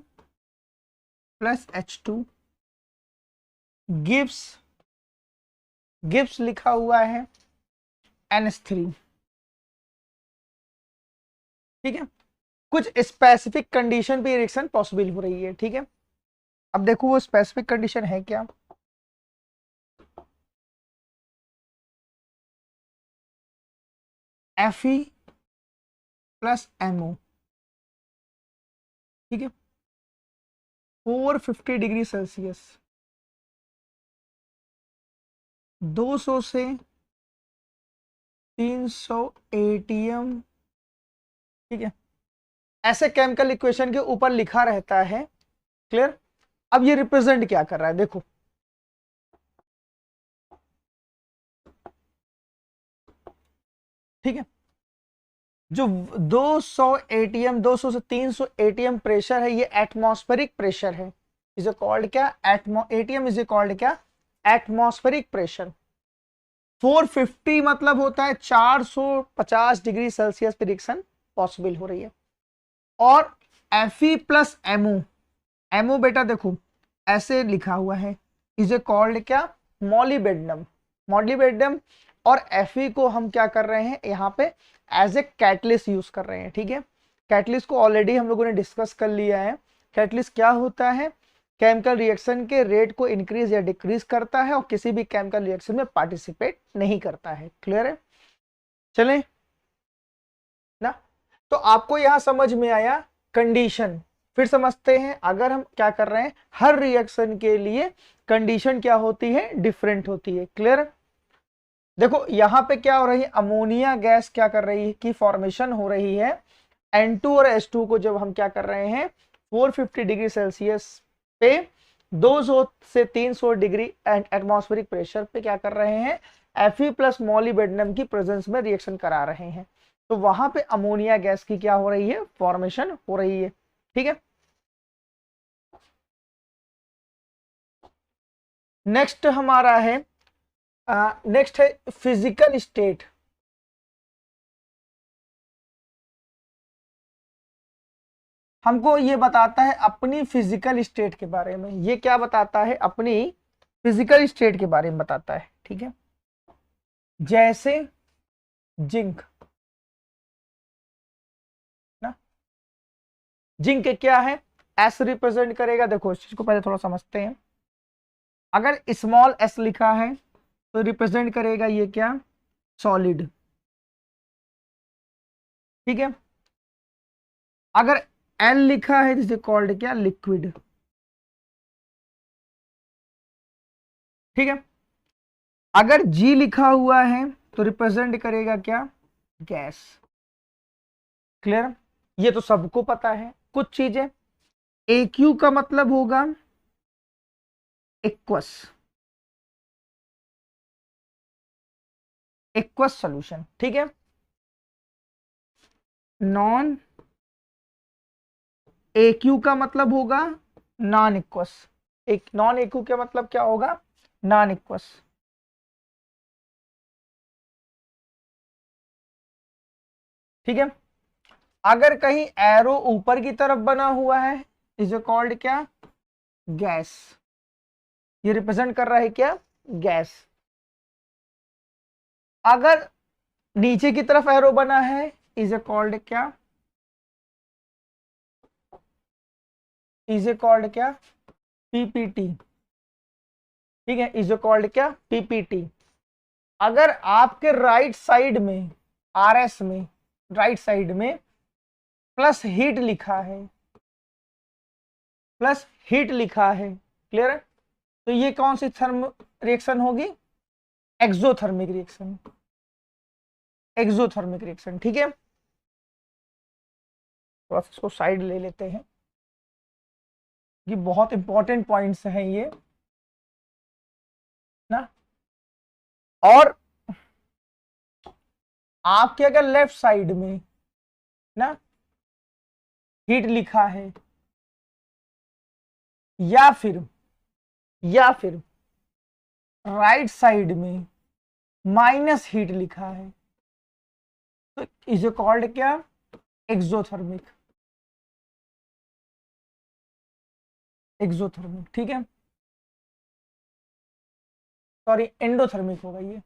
plus H2 gives, gives लिखा हुआ है NH3। ठीक है, कुछ स्पेसिफिक कंडीशन पे रिएक्शन पॉसिबल हो रही है। ठीक है, अब देखो वो स्पेसिफिक कंडीशन है क्या, Fe प्लस MO। ठीक है, 450 डिग्री सेल्सियस, 200 से 300 ATM। ठीक है, ऐसे केमिकल इक्वेशन के ऊपर लिखा रहता है। क्लियर, अब ये रिप्रेजेंट क्या कर रहा है देखो, ठीक है, जो 200 ATM, 200 से 300 ATM प्रेशर है, ये एटमॉस्फेरिक प्रेशर है। इज कॉल्ड क्या, ATM इज कॉल्ड क्या, एटमॉस्फेरिक प्रेशर। 450 मतलब होता है 450 डिग्री सेल्सियस पे रिएक्शन पॉसिबल हो रही है। और Fe प्लस MO, MO बेटा देखो ऐसे लिखा हुआ है, इज कॉल्ड क्या, मॉलिबेडनम। मॉलिबेडनम और Fe को हम क्या कर रहे हैं यहाँ पे, एज ए कैटलिस्ट यूज कर रहे हैं। ठीक है, कैटलिस्ट को ऑलरेडी हम लोगों ने डिस्कस कर लिया है। कैटलिस्ट क्या होता है, केमिकल रिएक्शन के रेट को इंक्रीज या डिक्रीज करता है और किसी भी केमिकल रिएक्शन में पार्टिसिपेट नहीं करता है। क्लियर है, चलें ना। तो आपको यहां समझ में आया कंडीशन। फिर समझते हैं, अगर हम क्या कर रहे हैं, हर रिएक्शन के लिए कंडीशन क्या होती है, डिफरेंट होती है। क्लियर, देखो यहां पे क्या हो रही है, अमोनिया गैस क्या कर रही है, की फॉर्मेशन हो रही है। N2 और H2 को जब हम क्या कर रहे हैं, 450 डिग्री सेल्सियस पे 200 से 300 डिग्री एटमॉस्फेरिक प्रेशर पे क्या कर रहे हैं, Fe प्लस मॉलिबेडनम की प्रेजेंस में रिएक्शन करा रहे हैं। तो वहां पे अमोनिया गैस की क्या हो रही है, फॉर्मेशन हो रही है। ठीक है, नेक्स्ट हमारा है, नेक्स्ट है फिजिकल स्टेट। हमको ये बताता है अपनी फिजिकल स्टेट के बारे में। ये क्या बताता है, अपनी फिजिकल स्टेट के बारे में बताता है। ठीक है, जैसे जिंक ना, जिंक क्या है, एस रिप्रेजेंट करेगा। देखो इस चीज को पहले थोड़ा समझते हैं। अगर स्मॉल एस लिखा है तो रिप्रेजेंट करेगा ये क्या, सॉलिड। ठीक है, अगर एल लिखा है जिसे कॉल्ड क्या, लिक्विड। ठीक है, अगर जी लिखा हुआ है तो रिप्रेजेंट करेगा क्या, गैस। क्लियर, ये तो सबको पता है। कुछ चीजें, AQ का मतलब होगा एक्वस, एक्वस सॉल्यूशन। ठीक है, नॉन एक्यू का मतलब होगा नॉन इक्वस। एक नॉन एक्यू का मतलब क्या होगा? Non equals. ठीक है। अगर कहीं एरो ऊपर की तरफ बना हुआ है इज कॉल्ड क्या? गैस। ये रिप्रेजेंट कर रहा है क्या? गैस। अगर नीचे की तरफ एरो बना है इज कॉल्ड क्या? इज कॉल्ड क्या? पीपीटी। ठीक है, इज कॉल्ड क्या? पीपीटी। अगर आपके राइट साइड में आरएस में राइट साइड में प्लस हीट लिखा है, प्लस हीट लिखा है, क्लियर है? तो ये कौन सी थर्म रिएक्शन होगी? Exothermic reaction. Exothermic reaction. ठीक है, तो आप इसको साइड ले लेते हैं, ये बहुत इंपॉर्टेंट पॉइंट्स हैं ये ना। और आपके अगर लेफ्ट साइड में ना हीट लिखा है या फिर राइट साइड में माइनस हीट लिखा है तो इज कॉल्ड क्या? एक्सोथर्मिक। एक्सोथर्मिक। ठीक है, सॉरी एंडोथर्मिक होगा ये।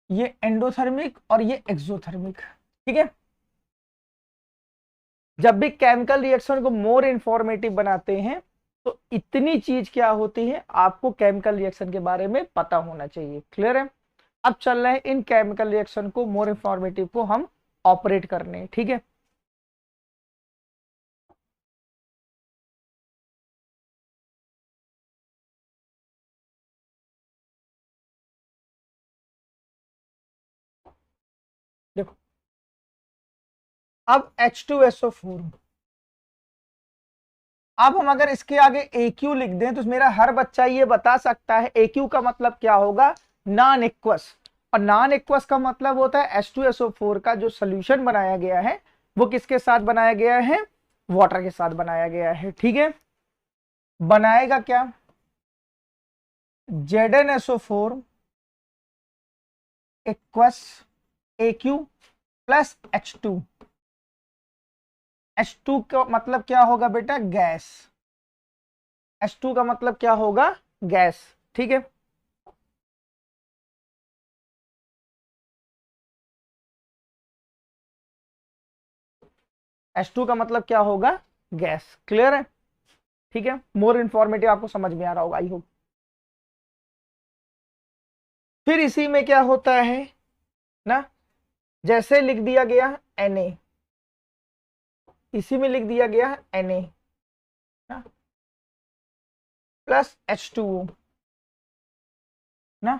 ये एंडोथर्मिक और ये एक्सोथर्मिक। ठीक है, जब भी केमिकल रिएक्शन को मोर इंफॉर्मेटिव बनाते हैं तो इतनी चीज क्या होती है आपको केमिकल रिएक्शन के बारे में पता होना चाहिए। क्लियर है? अब चल रहे हैं इन केमिकल रिएक्शन को मोर इंफॉर्मेटिव को हम ऑपरेट करने। ठीक है, देखो अब H2SO4, अब हम अगर इसके आगे AQ लिख दें तो मेरा हर बच्चा ये बता सकता है AQ का मतलब क्या होगा? Non aqueous. और नॉन एक्वस का मतलब होता है H2SO4 का जो सोल्यूशन बनाया गया है वो किसके साथ बनाया गया है? वाटर के साथ बनाया गया है। ठीक है, बनाएगा क्या? ZnSO4 aqueous AQ plus H2। H2 का मतलब क्या होगा बेटा? गैस। H2 का मतलब क्या होगा? गैस। ठीक है, H2 का मतलब क्या होगा? गैस। क्लियर है? ठीक है, मोर इंफॉर्मेटिव आपको समझ में आ रहा होगा आई होप। फिर इसी में क्या होता है ना, जैसे लिख दिया गया Na, इसी में लिख दिया गया Na प्लस H2O ना,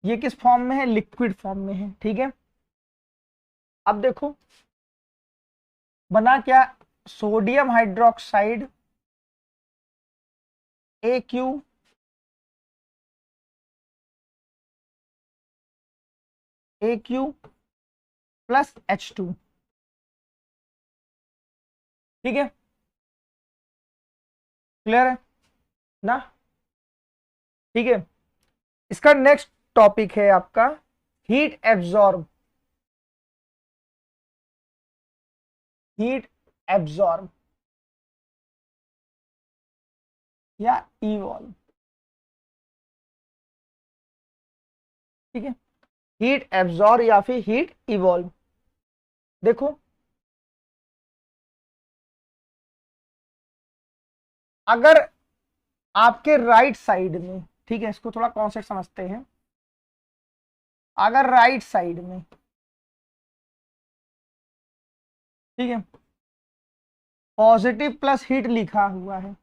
ये किस फॉर्म में है? लिक्विड फॉर्म में है। ठीक है, अब देखो बना क्या? Sodium hydroxide AQ plus H2। ठीक है, क्लियर है ना? ठीक है, इसका नेक्स्ट टॉपिक है आपका हीट एब्जॉर्ब। हीट एब्जॉर्ब या इवॉल्व। ठीक है, हीट एब्जॉर्ब या फिर हीट इवॉल्व। देखो अगर आपके राइट साइड में, ठीक है इसको थोड़ा कॉन्सेप्ट समझते हैं, अगर राइट साइड में, ठीक है, पॉजिटिव प्लस हीट लिखा हुआ है,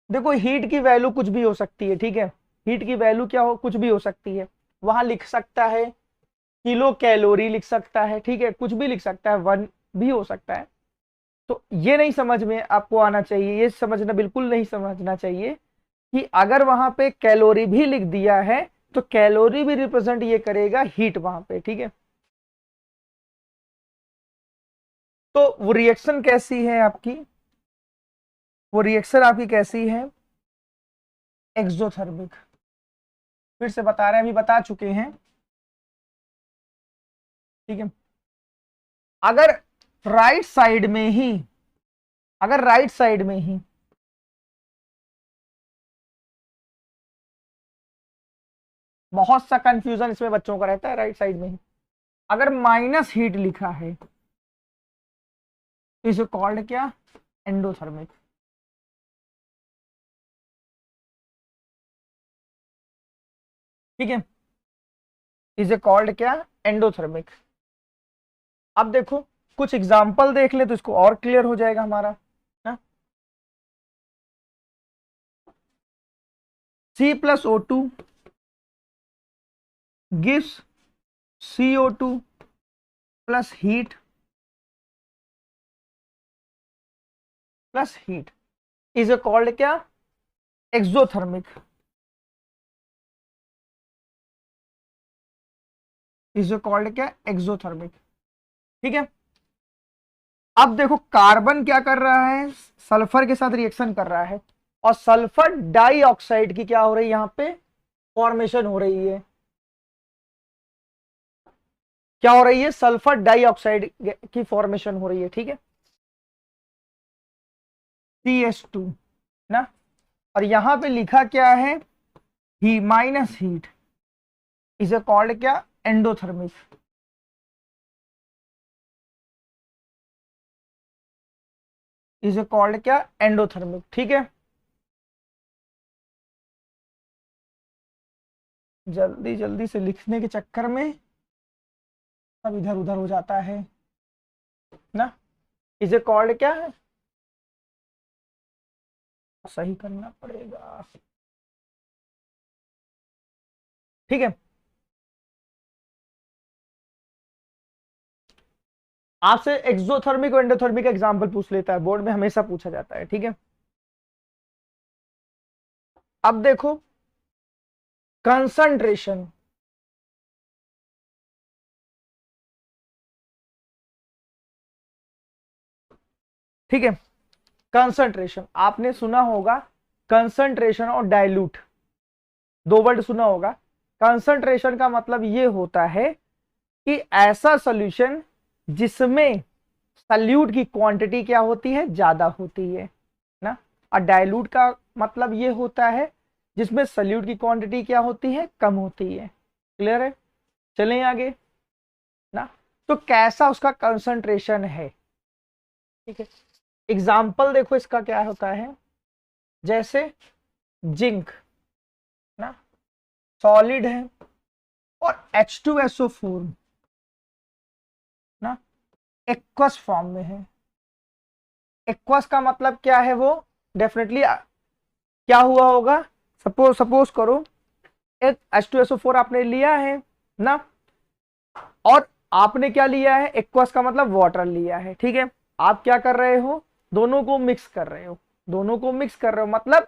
देखो हीट की वैल्यू कुछ भी हो सकती है। ठीक है, हीट की वैल्यू क्या हो? कुछ भी हो सकती है। वहां लिख सकता है किलो कैलोरी लिख सकता है, ठीक है, कुछ भी लिख सकता है, वन भी हो सकता है। तो ये नहीं समझ में आपको आना चाहिए, ये समझना बिल्कुल नहीं समझना चाहिए कि अगर वहां पे कैलोरी भी लिख दिया है तो कैलोरी भी रिप्रेजेंट ये करेगा हीट वहां पे, ठीक है। तो वो रिएक्शन कैसी है आपकी, वो रिएक्शन आपकी कैसी है, एक्सोथर्मिक। फिर से बता रहे हैं, अभी बता चुके हैं, ठीक है। अगर राइट साइड में ही, अगर राइट साइड में ही बहुत सा कंफ्यूजन इसमें बच्चों का रहता है, राइट साइड में ही अगर माइनस हीट लिखा है तो इसे कॉल्ड क्या, एंडोथर्मिक। ठीक है, इसे कॉल्ड क्या, एंडोथर्मिक। अब देखो कुछ एग्जाम्पल देख ले तो इसको और क्लियर हो जाएगा हमारा ना। C+O2 gives CO2 plus heat is called क्या, एक्सोथर्मिक। इज कॉल्ड क्या, एक्सोथर्मिक। ठीक है, अब देखो कार्बन क्या कर रहा है, सल्फर के साथ रिएक्शन कर रहा है और सल्फर डाइऑक्साइड की क्या हो रही है, यहां पे फॉर्मेशन हो रही है। क्या हो रही है, सल्फर डाइऑक्साइड की फॉर्मेशन हो रही है, ठीक है, CH2 ना। और यहां पे लिखा क्या है, ही माइनस हीट इज कॉल्ड क्या, एंडोथर्मिक। इज कॉल्ड क्या, एंडोथर्मिक। ठीक है, जल्दी जल्दी से लिखने के चक्कर में सब इधर उधर हो जाता है ना। इसे कॉल्ड क्या है, सही करना पड़ेगा, ठीक है। आपसे एक्सोथर्मिक और एंडोथर्मिक एग्जांपल पूछ लेता है, बोर्ड में हमेशा पूछा जाता है, ठीक है। अब देखो कंसंट्रेशन, ठीक है। कंसंट्रेशन आपने सुना होगा, कंसंट्रेशन और डाइल्यूट, दो वर्ड सुना होगा। कंसंट्रेशन का मतलब ये होता है कि ऐसा सॉल्यूशन जिसमें सल्यूट की क्वांटिटी क्या होती है, ज्यादा होती है ना। और डाइल्यूट का मतलब ये होता है जिसमें सल्यूट की क्वांटिटी क्या होती है, कम होती है। क्लियर है, चलें आगे ना। तो कैसा उसका कंसंट्रेशन है, ठीक है। एग्जाम्पल देखो इसका क्या होता है, जैसे जिंक ना, सॉलिड है और H2SO4 ना एक्वस फॉर्म में है। एक्वस का मतलब क्या है, वो डेफिनेटली क्या हुआ होगा, सपोज करो एक H2SO4 आपने लिया है ना, और आपने क्या लिया है, एक्वस का मतलब वाटर लिया है, ठीक है। आप क्या कर रहे हो, दोनों को मिक्स कर रहे हो, दोनों को मिक्स कर रहे हो, मतलब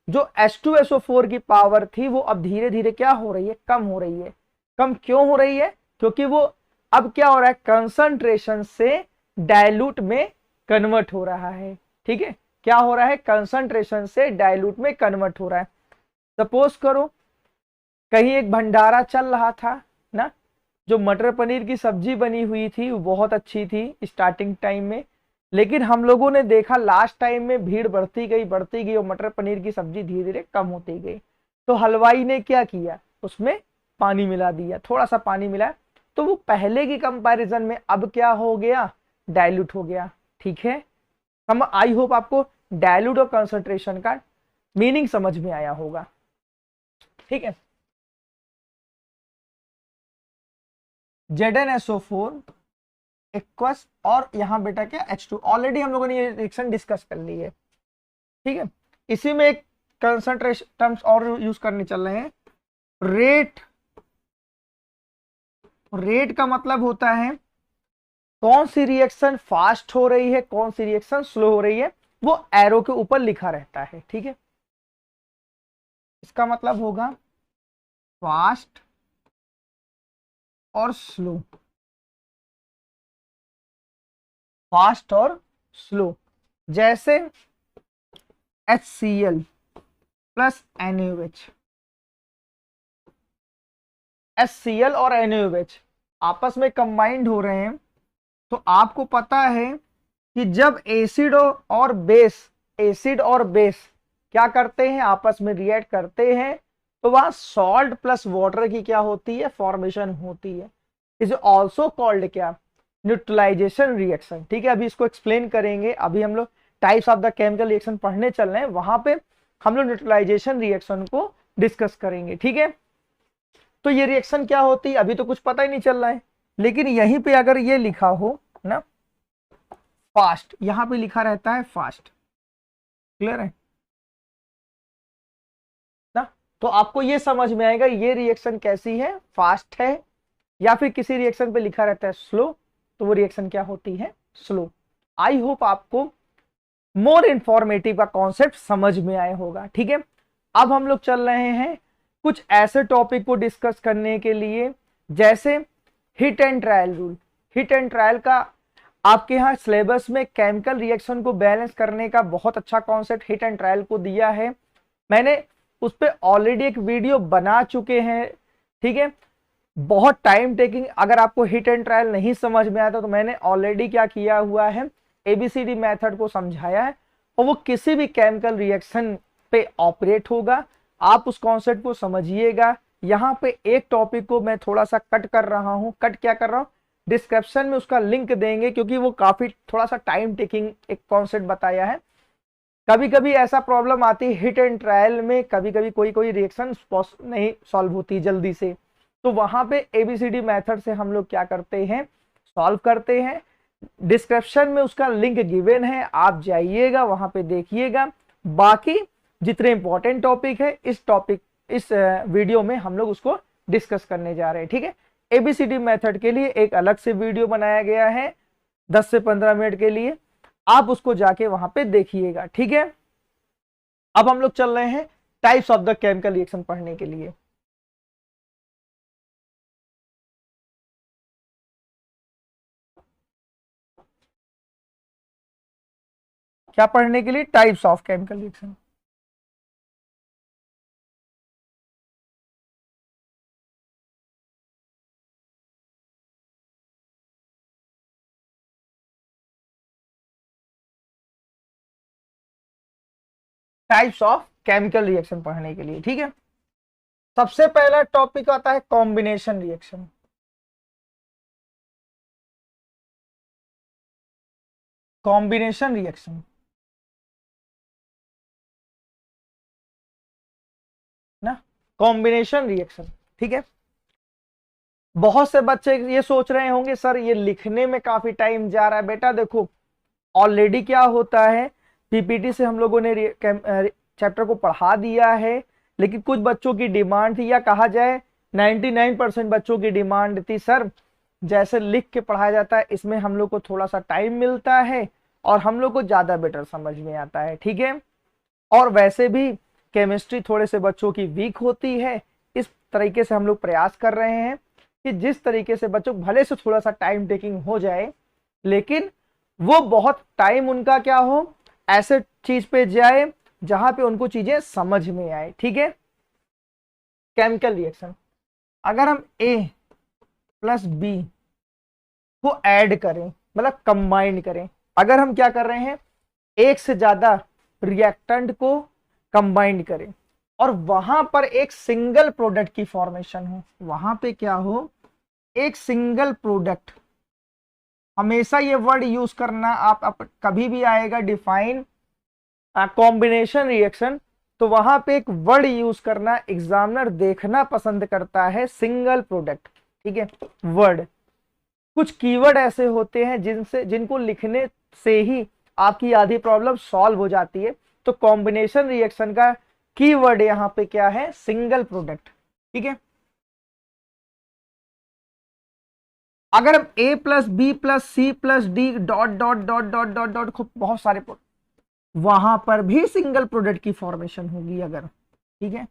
जो H2SO4 की पावर थी वो अब धीरे धीरे क्या हो रही है, कम हो रही है। कम क्यों हो रही है, क्योंकि वो अब क्या हो रहा है, कंसंट्रेशन से डाइल्यूट में कन्वर्ट हो रहा है, ठीक है। क्या हो रहा है, कंसंट्रेशन से डाइल्यूट में कन्वर्ट हो रहा है। सपोज करो कहीं एक भंडारा चल रहा था ना, जो मटर पनीर की सब्जी बनी हुई थी वो बहुत अच्छी थी स्टार्टिंग टाइम में, लेकिन हम लोगों ने देखा लास्ट टाइम में भीड़ बढ़ती गई और मटर पनीर की सब्जी धीरे धीरे कम होती गई। तो हलवाई ने क्या किया, उसमें पानी मिला दिया, थोड़ा सा पानी मिला, तो वो पहले की कंपैरिजन में अब क्या हो गया, डाइल्यूट हो गया, ठीक है। हम आई होप आपको डाइल्यूट और कंसंट्रेशन का मीनिंग समझ में आया होगा, ठीक है। ZnSO4 एक्वस और यहां बेटा क्या, H2, ऑलरेडी हम लोगों ने ये रिएक्शन डिस्कस कर ली है, ठीक है। इसी में एक कंसंट्रेशन टर्म्स और यूज करने चल रहे हैं, रेट। रेट का मतलब होता है कौन सी रिएक्शन फास्ट हो रही है, कौन सी रिएक्शन स्लो हो रही है, वो एरो के ऊपर लिखा रहता है, ठीक है। इसका मतलब होगा फास्ट और स्लो, फास्ट और स्लो। जैसे HCl प्लस NaOH, HCl और NaOH आपस में कंबाइंड हो रहे हैं, तो आपको पता है कि जब एसिड और बेस, एसिड और बेस क्या करते हैं, आपस में रिएक्ट करते हैं, तो वहां सॉल्ट प्लस वाटर की क्या होती है, फॉर्मेशन होती है। इज ऑल्सो कॉल्ड क्या, न्यूट्रलाइजेशन रिएक्शन। ठीक है, अभी इसको एक्सप्लेन करेंगे। अभी हम लोग types of the chemical reaction पढ़ने चल रहे हैं, वहां पे हम लोग न्यूट्रलाइजेशन रिएक्शन को डिस्कस करेंगे। ठीक है, तो ये रिएक्शन क्या होती है अभी तो कुछ पता ही नहीं चल रहा है, लेकिन यहीं पे अगर ये लिखा हो ना फास्ट, यहां पे लिखा रहता है फास्ट, क्लियर है ना, तो आपको ये समझ में आएगा ये रिएक्शन कैसी है, फास्ट है, या फिर किसी रिएक्शन पे लिखा रहता है स्लो, तो वो रिएक्शन क्या होती है, स्लो। आई होप आपको मोर इंफॉर्मेटिव का कॉन्सेप्ट समझ में आया होगा। ठीक है, अब हम लोग चल रहे हैं कुछ ऐसे टॉपिक को डिस्कस करने के लिए जैसे hit and trial rule. Hit and trial का आपके यहाँ सिलेबस में केमिकल रिएक्शन को बैलेंस करने का बहुत अच्छा कॉन्सेप्ट हिट एंड ट्रायल को दिया है, मैंने उस पर ऑलरेडी एक वीडियो बना चुके हैं। ठीक है, बहुत टाइम टेकिंग, अगर आपको हिट एंड ट्रायल नहीं समझ में आता तो मैंने ऑलरेडी क्या किया हुआ है, ABCD मेथड को समझाया है, और वो किसी भी केमिकल रिएक्शन पे ऑपरेट होगा। आप उस कॉन्सेप्ट को समझिएगा। यहाँ पे एक टॉपिक को मैं थोड़ा सा कट कर रहा हूँ, कट क्या कर रहा हूँ, डिस्क्रिप्शन में उसका लिंक देंगे, क्योंकि वो काफी थोड़ा सा टाइम टेकिंग एक कॉन्सेप्ट बताया है। कभी कभी ऐसा प्रॉब्लम आती है हिट एंड ट्रायल में, कभी कभी कोई रिएक्शन नहीं सॉल्व होती जल्दी से, तो वहां पे ABCD मेथड से हम लोग क्या करते हैं, सॉल्व करते हैं। डिस्क्रिप्शन में उसका लिंक गिवन है, आप जाइएगा वहां पे देखिएगा। बाकी जितने इंपॉर्टेंट टॉपिक है इस वीडियो में हम लोग उसको डिस्कस करने जा रहे हैं। ठीक है, ABCD मेथड के लिए एक अलग से वीडियो बनाया गया है 10 से 15 मिनट के लिए, आप उसको जाके वहां पे देखिएगा। ठीक है, अब हम लोग चल रहे हैं types of the chemical reaction पढ़ने के लिए। क्या पढ़ने के लिए, types of chemical reaction. Types of chemical reaction पढ़ने के लिए। ठीक है, सबसे पहला टॉपिक आता है कॉम्बिनेशन रिएक्शन। कॉम्बिनेशन रिएक्शन ना, कॉम्बिनेशन रिएक्शन। ठीक है, बहुत से बच्चे ये सोच रहे होंगे सर ये लिखने में काफी टाइम जा रहा है। बेटा देखो, ऑलरेडी क्या होता है, PPT से हम लोगों ने चैप्टर को पढ़ा दिया है, लेकिन कुछ बच्चों की डिमांड थी, या कहा जाए 99% बच्चों की डिमांड थी, सर जैसे लिख के पढ़ाया जाता है इसमें हम लोग को थोड़ा सा टाइम मिलता है और हम लोग को ज्यादा बेटर समझ में आता है। ठीक है, और वैसे भी केमिस्ट्री थोड़े से बच्चों की वीक होती है, इस तरीके से हम लोग प्रयास कर रहे हैं कि जिस तरीके से बच्चों भले से थोड़ा सा टाइम टेकिंग हो जाए, लेकिन वो बहुत टाइम उनका क्या हो, ऐसे चीज पे जाए जहां पे उनको चीजें समझ में आए। ठीक है, केमिकल रिएक्शन, अगर हम A प्लस B को ऐड करें, मतलब कंबाइन करें, अगर हम क्या कर रहे हैं, एक से ज्यादा रिएक्टेंट को कंबाइन करें और वहां पर एक सिंगल प्रोडक्ट की फॉर्मेशन हो, वहां पे क्या हो, एक सिंगल प्रोडक्ट, हमेशा ये वर्ड यूज करना, आप कभी भी आएगा डिफाइन कॉम्बिनेशन रिएक्शन, तो वहां पे एक वर्ड यूज करना एग्जामिनर देखना पसंद करता है, सिंगल प्रोडक्ट। ठीक है, वर्ड, कुछ कीवर्ड ऐसे होते हैं जिनको लिखने से ही आपकी आधी प्रॉब्लम सॉल्व हो जाती है। तो कॉम्बिनेशन रिएक्शन का कीवर्ड यहाँ पे क्या है, सिंगल प्रोडक्ट। ठीक है, अगर हम A plus B plus C plus D dot dot dot dot dot dot बहुत सारे वहां पर भी सिंगल प्रोडक्ट की फॉर्मेशन होगी अगर। ठीक है,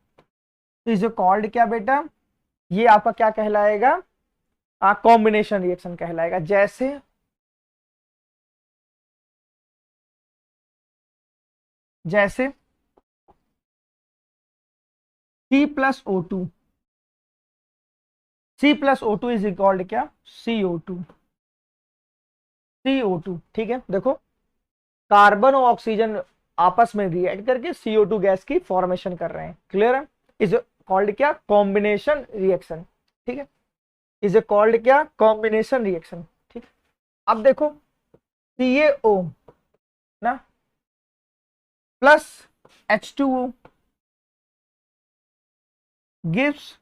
तो इज कॉल्ड क्या बेटा, ये आपका क्या कहलाएगा, कॉम्बिनेशन रिएक्शन कहलाएगा। जैसे जैसे C+O2, C+O2 इज इक्वल्ड क्या, CO2, CO2। ठीक है, देखो कार्बन और ऑक्सीजन आपस में रिएक्ट करके CO2 गैस की फॉर्मेशन कर रहे हैं। क्लियर है, इज कॉल्ड क्या, कॉम्बिनेशन रिएक्शन। ठीक है, इज कॉल्ड क्या, कॉम्बिनेशन रिएक्शन। ठीक, अब देखो CaO ना प्लस H2O गिव्स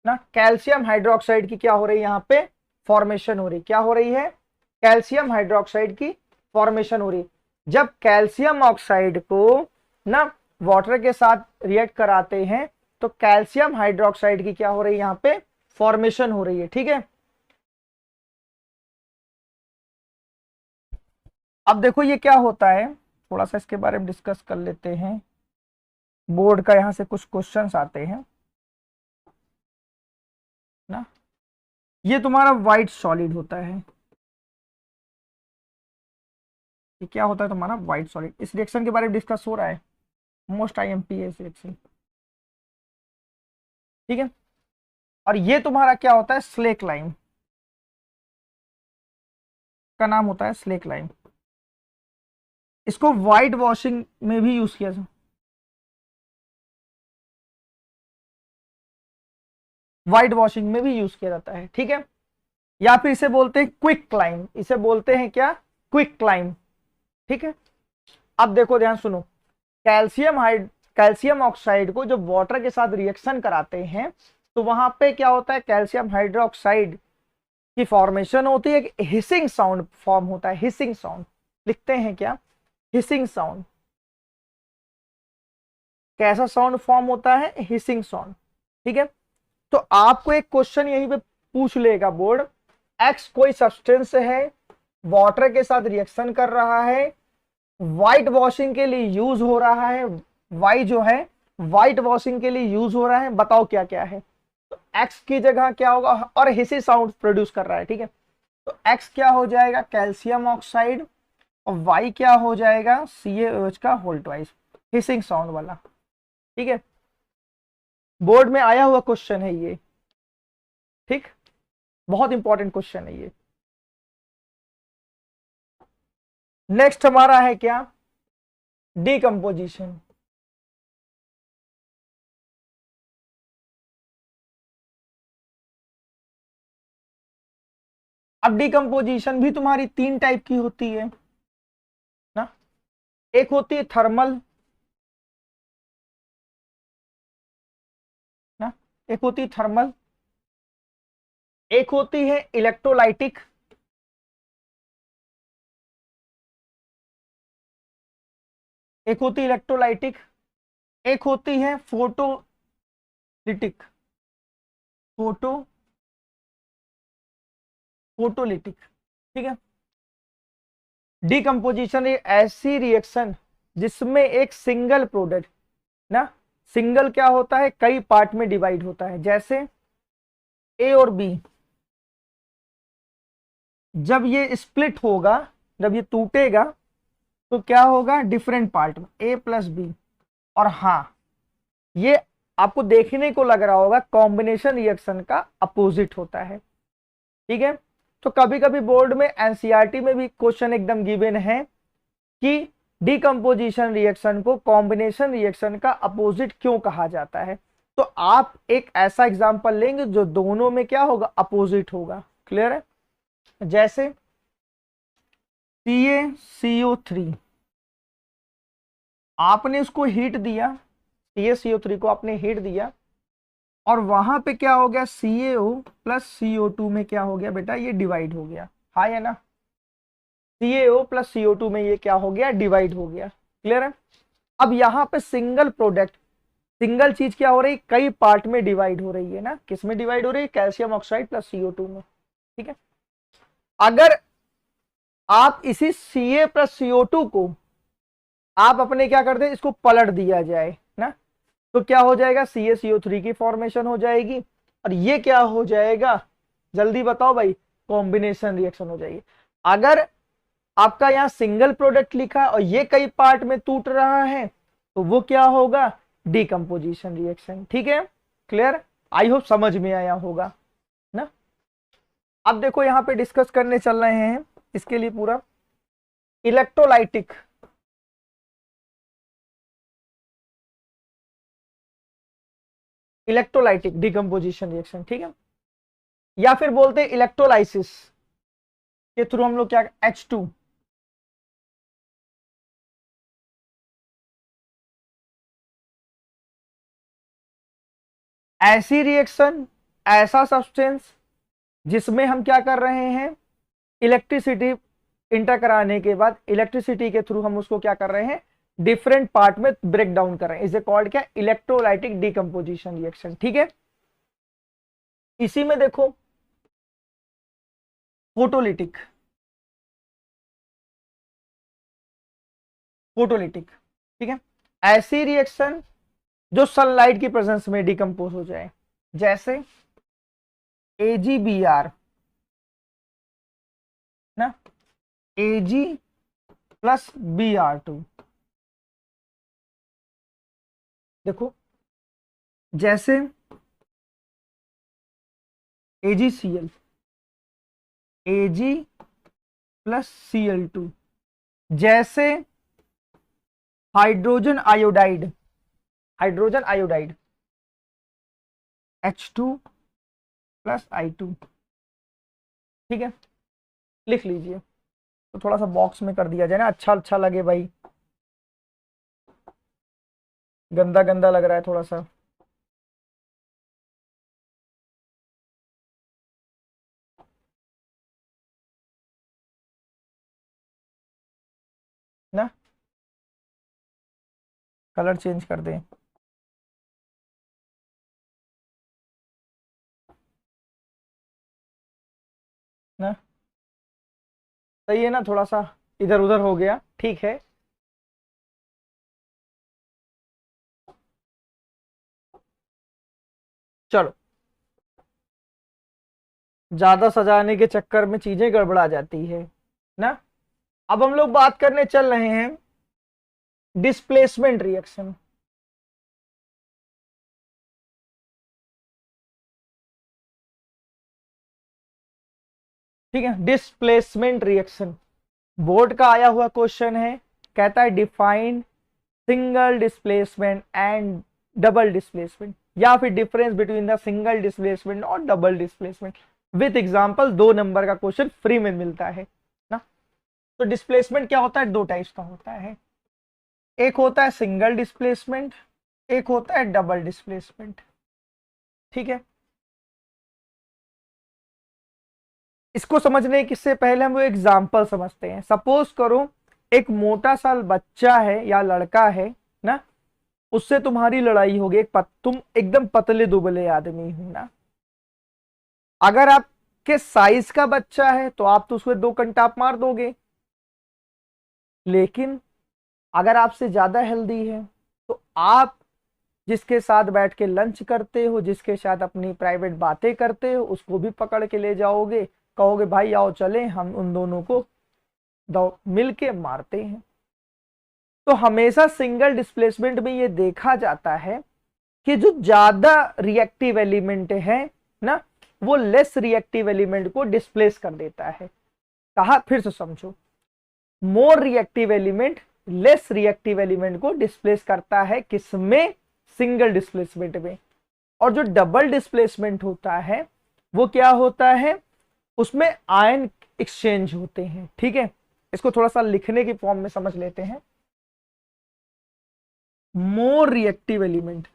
ना कैल्शियम हाइड्रोक्साइड की क्या हो रही है, यहाँ पे फॉर्मेशन हो रही, क्या हो रही है, कैल्शियम हाइड्रोक्साइड की फॉर्मेशन हो रही। जब कैल्शियम ऑक्साइड को ना वाटर के साथ रिएक्ट कराते हैं तो कैल्शियम हाइड्रोक्साइड की क्या हो रही है, यहाँ पे फॉर्मेशन हो रही है। ठीक है, अब देखो ये क्या होता है, थोड़ा सा इसके बारे में डिस्कस कर लेते हैं। बोर्ड का यहां से कुछ क्वेश्चंस आते हैं ना। ये तुम्हारा व्हाइट सॉलिड होता है, ये क्या होता है तुम्हारा व्हाइट सॉलिड। इस रिएक्शन के बारे में डिस्कस हो रहा है, मोस्ट IMP है इस रिएक्शन। ठीक है, और ये तुम्हारा क्या होता है, स्लेक लाइम का नाम होता है, स्लेक लाइम। इसको व्हाइट वॉशिंग में भी यूज किया जाता, व्हाइट वॉशिंग में भी यूज किया जाता है। ठीक है, या फिर इसे बोलते हैं क्विक क्लाइम, इसे बोलते हैं क्या, क्विक क्लाइम। ठीक है, अब देखो ध्यान सुनो, कैल्शियम ऑक्साइड को जब वाटर के साथ रिएक्शन कराते हैं तो वहां पे क्या होता है, कैल्शियम हाइड्रोक्साइड की फॉर्मेशन होती है, एक हिसिंग साउंड फॉर्म होता है, हिसिंग साउंड लिखते हैं क्या, हिसिंग साउंड। कैसा साउंड फॉर्म होता है, हिसिंग साउंड। ठीक है, तो आपको एक क्वेश्चन यहीं पे पूछ लेगा बोर्ड, एक्स कोई सब्सटेंस है, वाटर के साथ रिएक्शन कर रहा है, व्हाइट वॉशिंग के लिए यूज हो रहा है, वाई जो है व्हाइट वॉशिंग के लिए यूज हो रहा है, बताओ क्या क्या है। तो एक्स की जगह क्या होगा, और हिसी साउंड प्रोड्यूस कर रहा है। ठीक है, तो एक्स क्या हो जाएगा, कैल्शियम ऑक्साइड, और वाई क्या हो जाएगा, CaOH का होल ट्वाइस, हिसिंग साउंड वाला। ठीक है, बोर्ड में आया हुआ क्वेश्चन है ये। ठीक, बहुत इंपॉर्टेंट क्वेश्चन है ये। नेक्स्ट हमारा है क्या, डीकंपोजिशन। अब डीकंपोजिशन भी तुम्हारी 3 टाइप की होती है ना। एक होती है थर्मल ना, एक होती है थर्मल, एक होती है इलेक्ट्रोलाइटिक, एक होती है इलेक्ट्रोलाइटिक, एक होती है फोटोलिटिक, फोटो फोटोलिटिक। ठीक है, डीकंपोजिशन एक ऐसी रिएक्शन जिसमें एक सिंगल प्रोडक्ट ना, सिंगल क्या होता है, कई पार्ट में डिवाइड होता है। जैसे ए और बी, जब ये स्प्लिट होगा, जब ये टूटेगा तो क्या होगा, डिफरेंट पार्ट में A+B। और हाँ, ये आपको देखने को लग रहा होगा कॉम्बिनेशन रिएक्शन का अपोजिट होता है। ठीक है, तो कभी कभी बोर्ड में एनसीईआरटी में भी क्वेश्चन एकदम गिवन है कि डीकंपोजिशन रिएक्शन को कॉम्बिनेशन रिएक्शन का अपोजिट क्यों कहा जाता है। तो आप एक ऐसा एग्जांपल लेंगे जो दोनों में क्या होगा, अपोजिट होगा। क्लियर है, जैसे CaCO3, आपने उसको हीट दिया, CaCO3 को आपने हीट दिया, और वहां पे क्या हो गया, CaO प्लस CO2 में क्या हो गया बेटा, ये डिवाइड हो गया। हाँ या ना, CaO प्लस CO2 में ये क्या हो गया, डिवाइड हो गया। क्लियर है, अब यहाँ पे सिंगल प्रोडक्ट, सिंगल चीज क्या हो रही, कई पार्ट में डिवाइड हो रही है ना। किस में डिवाइड हो रही है, कैल्शियम ऑक्साइड प्लस CO2 में। ठीक है, अगर आप इसी Ca प्लस CO2 को आप अपने क्या करते हैं, इसको पलट दिया जाए ना, तो क्या हो जाएगा, CaCO3 की फॉर्मेशन हो जाएगी, और ये क्या हो जाएगा, जल्दी बताओ भाई, कॉम्बिनेशन रिएक्शन हो जाएगी। अगर आपका यहाँ सिंगल प्रोडक्ट लिखा है और ये कई पार्ट में टूट रहा है, तो वो क्या होगा, डिकम्पोजिशन रिएक्शन। ठीक है, क्लियर, आई होप समझ में आया होगा ना। अब देखो यहाँ पे डिस्कस करने चल रहे हैं इसके लिए पूरा इलेक्ट्रोलाइटिक, इलेक्ट्रोलाइटिक डिकम्पोजिशन रिएक्शन, ठीक है, या फिर बोलते हैं इलेक्ट्रोलाइसिस के थ्रू हम लोग क्या, H2 ऐसी रिएक्शन, ऐसा सब्सटेंस जिसमें हम क्या कर रहे हैं, इलेक्ट्रिसिटी इंटर कराने के बाद इलेक्ट्रिसिटी के थ्रू हम उसको क्या कर रहे हैं, डिफरेंट पार्ट में ब्रेक डाउन कर रहे हैं, इसे कॉल्ड क्या, इलेक्ट्रोलाइटिक डिकम्पोजिशन रिएक्शन। ठीक है, इसी में देखो फोटोलिटिक, फोटोलिटिक, ठीक है, ऐसी रिएक्शन जो सनलाइट की प्रेजेंस में डिकम्पोज हो जाए, जैसे AgBr ना, Ag प्लस Br2, देखो जैसे AgCl, Ag प्लस Cl2, जैसे hydrogen iodide, hydrogen iodide H2 plus I2, ठीक है, लिख लीजिए, तो थोड़ा सा बॉक्स में कर दिया जाए ना, अच्छा अच्छा लगे भाई, गंदा गंदा लग रहा है थोड़ा सा ना, कलर चेंज कर दें ना, सही है ना, थोड़ा सा इधर उधर हो गया, ठीक है। चलो, ज्यादा सजाने के चक्कर में चीजें गड़बड़ा जाती है ना। अब हम लोग बात करने चल रहे हैं डिस्प्लेसमेंट रिएक्शन, ठीक है, डिस्प्लेसमेंट रिएक्शन बोर्ड का आया हुआ क्वेश्चन है, कहता है define single displacement and double displacement, या फिर difference between the single displacement और double displacement with example. 2 number का क्वेश्चन फ्री में मिलता है ना। तो डिस्प्लेसमेंट क्या होता है, 2 टाइप्स का होता है, एक होता है सिंगल डिस्प्लेसमेंट, एक होता है डबल डिस्प्लेसमेंट, ठीक है। इसको समझने से पहले हम वो एग्जाम्पल समझते हैं। सपोज करो एक मोटा सा बच्चा है या लड़का है ना, उससे तुम्हारी लड़ाई होगी, तुम एकदम पतले दुबले आदमी हो ना, अगर आपके साइज का बच्चा है तो आप तो उसको 2 कंटाप मार दोगे, लेकिन अगर आपसे ज्यादा हेल्दी है तो आप जिसके साथ बैठ के लंच करते हो, जिसके साथ अपनी प्राइवेट बातें करते हो, उसको भी पकड़ के ले जाओगे, कहोगे भाई आओ चले हम उन दोनों को मिल के मारते हैं। तो हमेशा सिंगल डिस्प्लेसमेंट में ये देखा जाता है कि जो ज्यादा रिएक्टिव एलिमेंट है ना, वो लेस रिएक्टिव एलिमेंट को डिस्प्लेस कर देता है। कहा, फिर से समझो, more reactive element less reactive element को डिस्प्लेस करता है, किसमें, सिंगल डिस्प्लेसमेंट में। और जो डबल डिस्प्लेसमेंट होता है वो क्या होता है, उसमें आयन एक्सचेंज होते हैं, ठीक है। इसको थोड़ा सा लिखने की फॉर्म में समझ लेते हैं। More reactive element,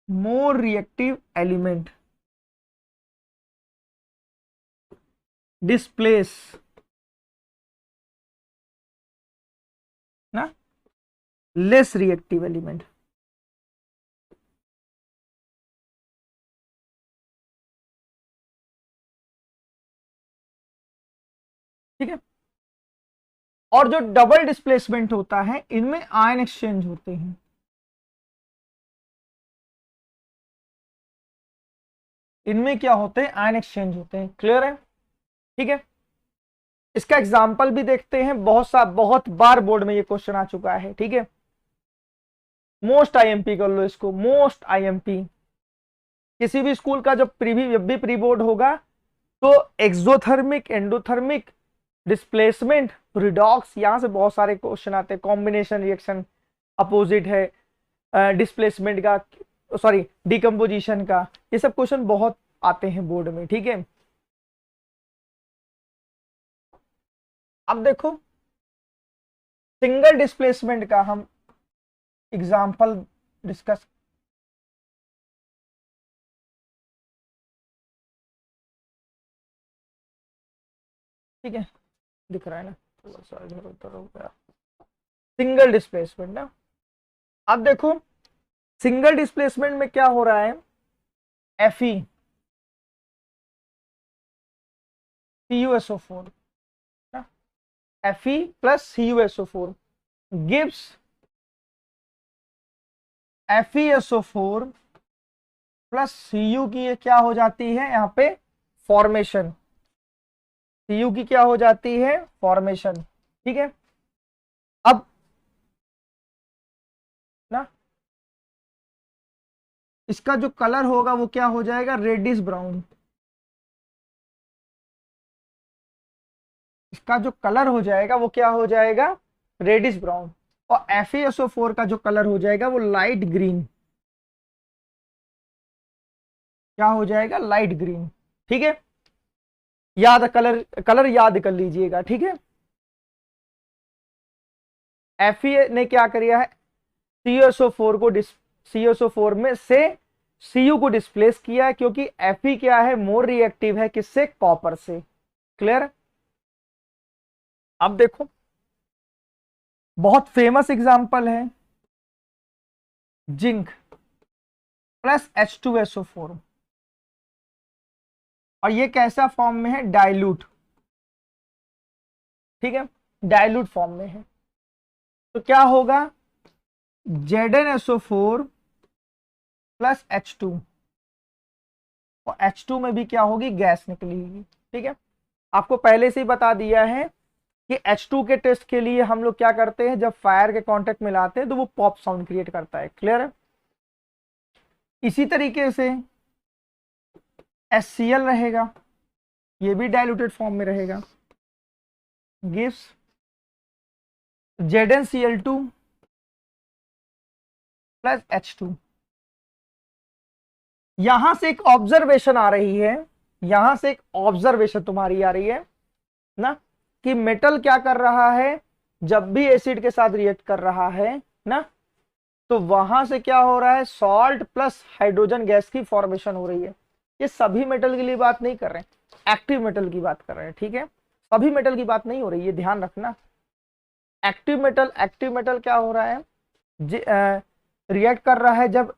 more reactive element displace ना लेस रिएक्टिव एलिमेंट। ठीक है। और जो डबल डिस्प्लेसमेंट होता है इनमें आयन एक्सचेंज होते हैं। इनमें क्या होते हैं, आयन एक्सचेंज होते हैं। क्लियर है? ठीक है। इसका एग्जाम्पल भी देखते हैं, बहुत बार बोर्ड में ये क्वेश्चन आ चुका है। ठीक है, मोस्ट आईएमपी कर लो इसको, मोस्ट आईएमपी। किसी भी स्कूल का जब भी प्री बोर्ड होगा तो एक्सोथर्मिक, एंडोथर्मिक, डिस्प्लेसमेंट, रिडॉक्स, यहां से बहुत सारे क्वेश्चन आते हैं। कॉम्बिनेशन रिएक्शन अपोजिट है डिस्प्लेसमेंट का, सॉरी डिकम्पोजिशन का, ये सब क्वेश्चन बहुत आते हैं बोर्ड में। ठीक है, अब देखो सिंगल डिस्प्लेसमेंट का हम एग्जाम्पल डिस्कस। ठीक है, दिख रहा है ना, थोड़ा सा इधर उधर हो गया। सिंगल डिस्प्लेसमेंट ना, अब देखो सिंगल डिस्प्लेसमेंट में क्या हो रहा है, Fe CuSO4 ना, Fe plus CuSO4 gives FeSO4 plus Cu की ये क्या हो जाती है यहाँ पे, फॉर्मेशन। Cu की क्या हो जाती है, फॉर्मेशन। ठीक है, अब ना इसका जो कलर होगा वो क्या हो जाएगा, रेडिश ब्राउन। इसका जो कलर हो जाएगा वो क्या हो जाएगा, रेडिश ब्राउन। और FeSO4 का जो कलर हो जाएगा वो लाइट ग्रीन। क्या हो जाएगा, लाइट ग्रीन। ठीक है, याद कलर कलर याद कर लीजिएगा। ठीक है, Fe ने क्या किया है, CuSO4 को CuSO4 में से Cu को डिस्प्लेस किया है, क्योंकि Fe क्या है, मोर रिएक्टिव है किससे, कॉपर से। क्लियर? अब देखो बहुत फेमस एग्जांपल है, जिंक प्लस H2SO4, और ये कैसा फॉर्म में है, डाइल्यूट। ठीक है, डाइल्यूट फॉर्म में है, तो क्या होगा, ZnSO4 प्लस H2, और H2 में भी क्या होगी, गैस निकलेगी। ठीक है, आपको पहले से ही बता दिया है कि H2 के टेस्ट के लिए हम लोग क्या करते हैं, जब फायर के कांटेक्ट में लाते हैं तो वो पॉप साउंड क्रिएट करता है। क्लियर है? इसी तरीके से HCl रहेगा, ये भी डाइल्यूटेड फॉर्म में रहेगा, गिव्स ZnCl2 प्लस H2। यहां से एक ऑब्जर्वेशन आ रही है, यहां से एक ऑब्जर्वेशन तुम्हारी आ रही है ना, कि मेटल क्या कर रहा है, जब भी एसिड के साथ रिएक्ट कर रहा है ना, तो वहां से क्या हो रहा है, सॉल्ट प्लस हाइड्रोजन गैस की फॉर्मेशन हो रही है। ये सभी मेटल के लिए बात नहीं कर रहे हैं, एक्टिव मेटल की बात कर रहे हैं। ठीक है, सभी मेटल की बात नहीं हो रही है, ध्यान रखना। एक्टिव मेटल क्या हो रहा है, रिएक्ट कर रहा है जब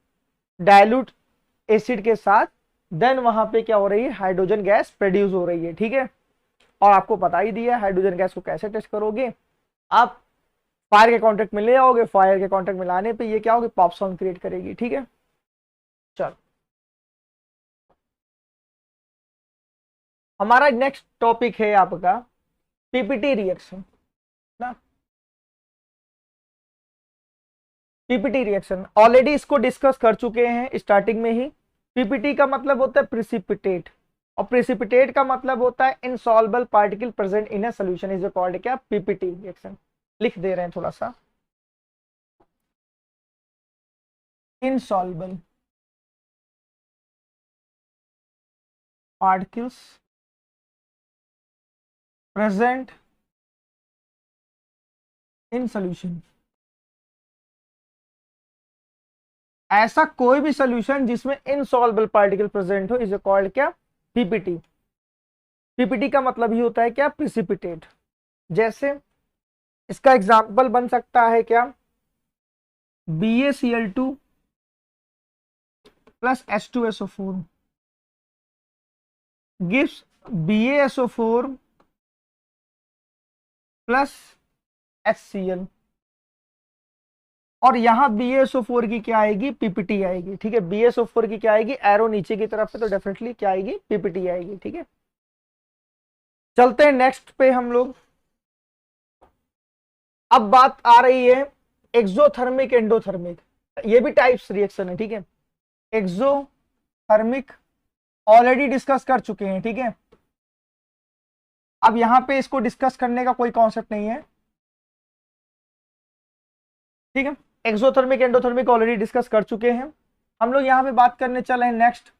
डाइल्यूट एसिड के साथ, देन वहां पे क्या हो रही है, हाइड्रोजन गैस प्रोड्यूस हो रही है। ठीक है, और आपको पता ही दिया हाइड्रोजन गैस को कैसे टेस्ट करोगे, आप फायर के कांटेक्ट में ले आओगे, फायर के कांटेक्ट में लाने पे ये क्या होगी, पॉप साउंड क्रिएट करेगी। ठीक है, चलो हमारा नेक्स्ट टॉपिक है आपका पीपीटी रिएक्शन ना। पीपीटी रिएक्शन ऑलरेडी इसको डिस्कस कर चुके हैं स्टार्टिंग में ही। पीपीटी का मतलब होता है प्रिसिपिटेट, और प्रिसिपिटेट का मतलब होता है insoluble particle present in a solution is called क्या, पीपीटी रिएक्शन। लिख दे रहे हैं थोड़ा सा, insoluble particles present in solution. ऐसा कोई भी सॉल्यूशन जिसमें इनसॉल्युबल पार्टिकल प्रेजेंट हो इज कॉल्ड क्या, पीपीटी। पीपीटी का मतलब ही होता है क्या, प्रिसिपिटेट। जैसे इसका एग्जांपल बन सकता है क्या, BaCl2 plus H2SO4 gives BaSO4 plus HCl, और यहां BaSO4 की क्या आएगी, PPT आएगी। ठीक है, BaSO4 की क्या आएगी, एरो नीचे की तरफ है, तो डेफिनेटली क्या आएगी, PPT आएगी। ठीक है, चलते हैं नेक्स्ट पे हम लोग। अब बात आ रही है एक्सोथर्मिक एंडोथर्मिक, ये भी टाइप्स रिएक्शन है। ठीक है, एक्सोथर्मिक ऑलरेडी डिस्कस कर चुके हैं। ठीक है, अब यहां पे इसको डिस्कस करने का कोई कॉन्सेप्ट नहीं है। ठीक है, एक्सोथर्मिक एंडोथर्मिक ऑलरेडी डिस्कस कर चुके हैं। हम लोग यहां पे बात करने चले हैं नेक्स्ट,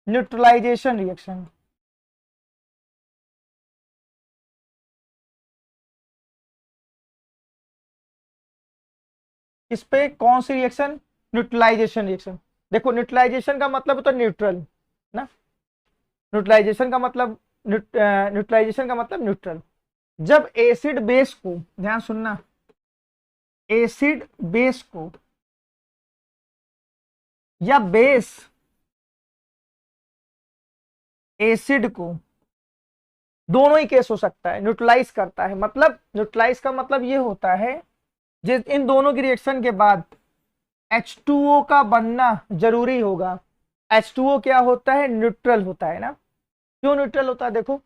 न्यूट्रलाइजेशन रिएक्शन। इस पे कौन सी रिएक्शन, न्यूट्रलाइजेशन रिएक्शन। देखो न्यूट्रलाइजेशन का मतलब होता है न्यूट्रल ना, न्यूट्रलाइजेशन का मतलब न्यूट्रलाइजेशन का मतलब न्यूट्रल। जब एसिड बेस को, ध्यान सुनना, एसिड बेस को या बेस एसिड को, दोनों ही केस हो सकता है, न्यूट्रलाइज करता है। मतलब न्यूट्रलाइज का मतलब ये होता है जिस इन दोनों की रिएक्शन के बाद H2O का बनना जरूरी होगा। H2O क्या होता है, न्यूट्रल होता है ना। क्यों न्यूट्रल होता है, देखो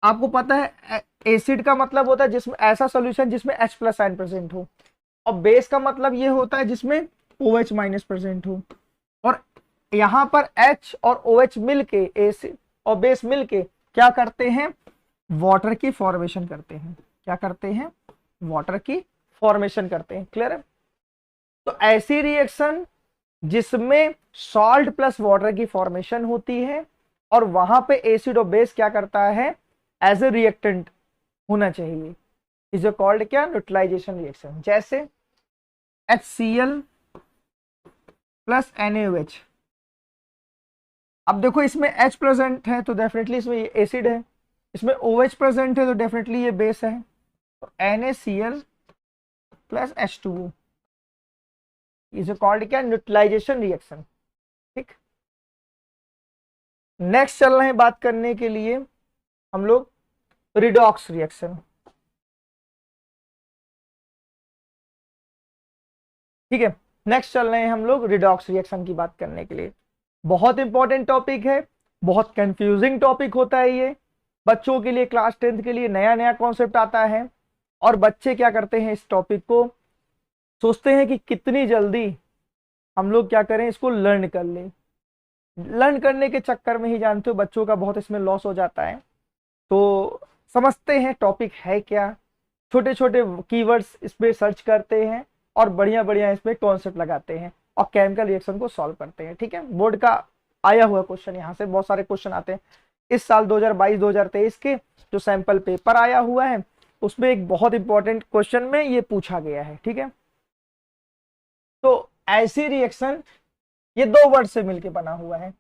आपको पता है एसिड का मतलब होता है जिसमें ऐसा सॉल्यूशन जिसमें H प्लस आयन प्रेजेंट हो, और बेस का मतलब ये होता है जिसमें OH माइनस प्रेजेंट हो। और यहां पर H और OH मिलके, एसिड और बेस मिलके क्या करते हैं, वाटर की फॉर्मेशन करते हैं। क्या करते हैं, वाटर की फॉर्मेशन करते हैं। क्लियर है। तो ऐसी रिएक्शन जिसमें सॉल्ट प्लस वाटर की फॉर्मेशन होती है और वहां पे एसिड और बेस क्या करता है, एज ए रिएक्टेंट होना चाहिए, इज कॉल्ड क्या, न्यूट्रलाइजेशन रिएक्शन। जैसे HCl प्लस NaOH। अब देखो इसमें H प्रेजेंट है तो डेफिनेटली इसमें एसिड है, इसमें OH प्रेजेंट है तो डेफिनेटली ये बेस है। तो NaCl plus H2O is called क्या, न्यूट्रलाइजेशन रिएक्शन। ठीक, नेक्स्ट चल रहे हैं बात करने के लिए हम लोग रिडॉक्स रिएक्शन। ठीक है, नेक्स्ट चल रहे हैं हम लोग रिडॉक्स रिएक्शन की बात करने के लिए। बहुत इंपॉर्टेंट टॉपिक है, बहुत कंफ्यूजिंग टॉपिक होता है ये बच्चों के लिए, क्लास 10th के लिए नया नया कॉन्सेप्ट आता है और बच्चे क्या करते हैं, इस टॉपिक को सोचते हैं कि कितनी जल्दी हम लोग क्या करें, इसको लर्न कर लें। लर्न करने के चक्कर में ही जानते हो बच्चों का बहुत इसमें लॉस हो जाता है। तो समझते हैं टॉपिक है क्या, छोटे छोटे कीवर्ड्स इसमें सर्च करते हैं और बढ़िया बढ़िया इसमें कॉन्सेप्ट लगाते हैं और केमिकल रिएक्शन को सॉल्व करते हैं। ठीक है, बोर्ड का आया हुआ क्वेश्चन, यहाँ से बहुत सारे क्वेश्चन आते हैं। इस साल 2022-2023 के जो सैंपल पेपर आया हुआ है उसमें एक बहुत इंपॉर्टेंट क्वेश्चन में ये पूछा गया है। ठीक है, तो ऐसी रिएक्शन ये दो वर्ड से मिलकर बना हुआ है,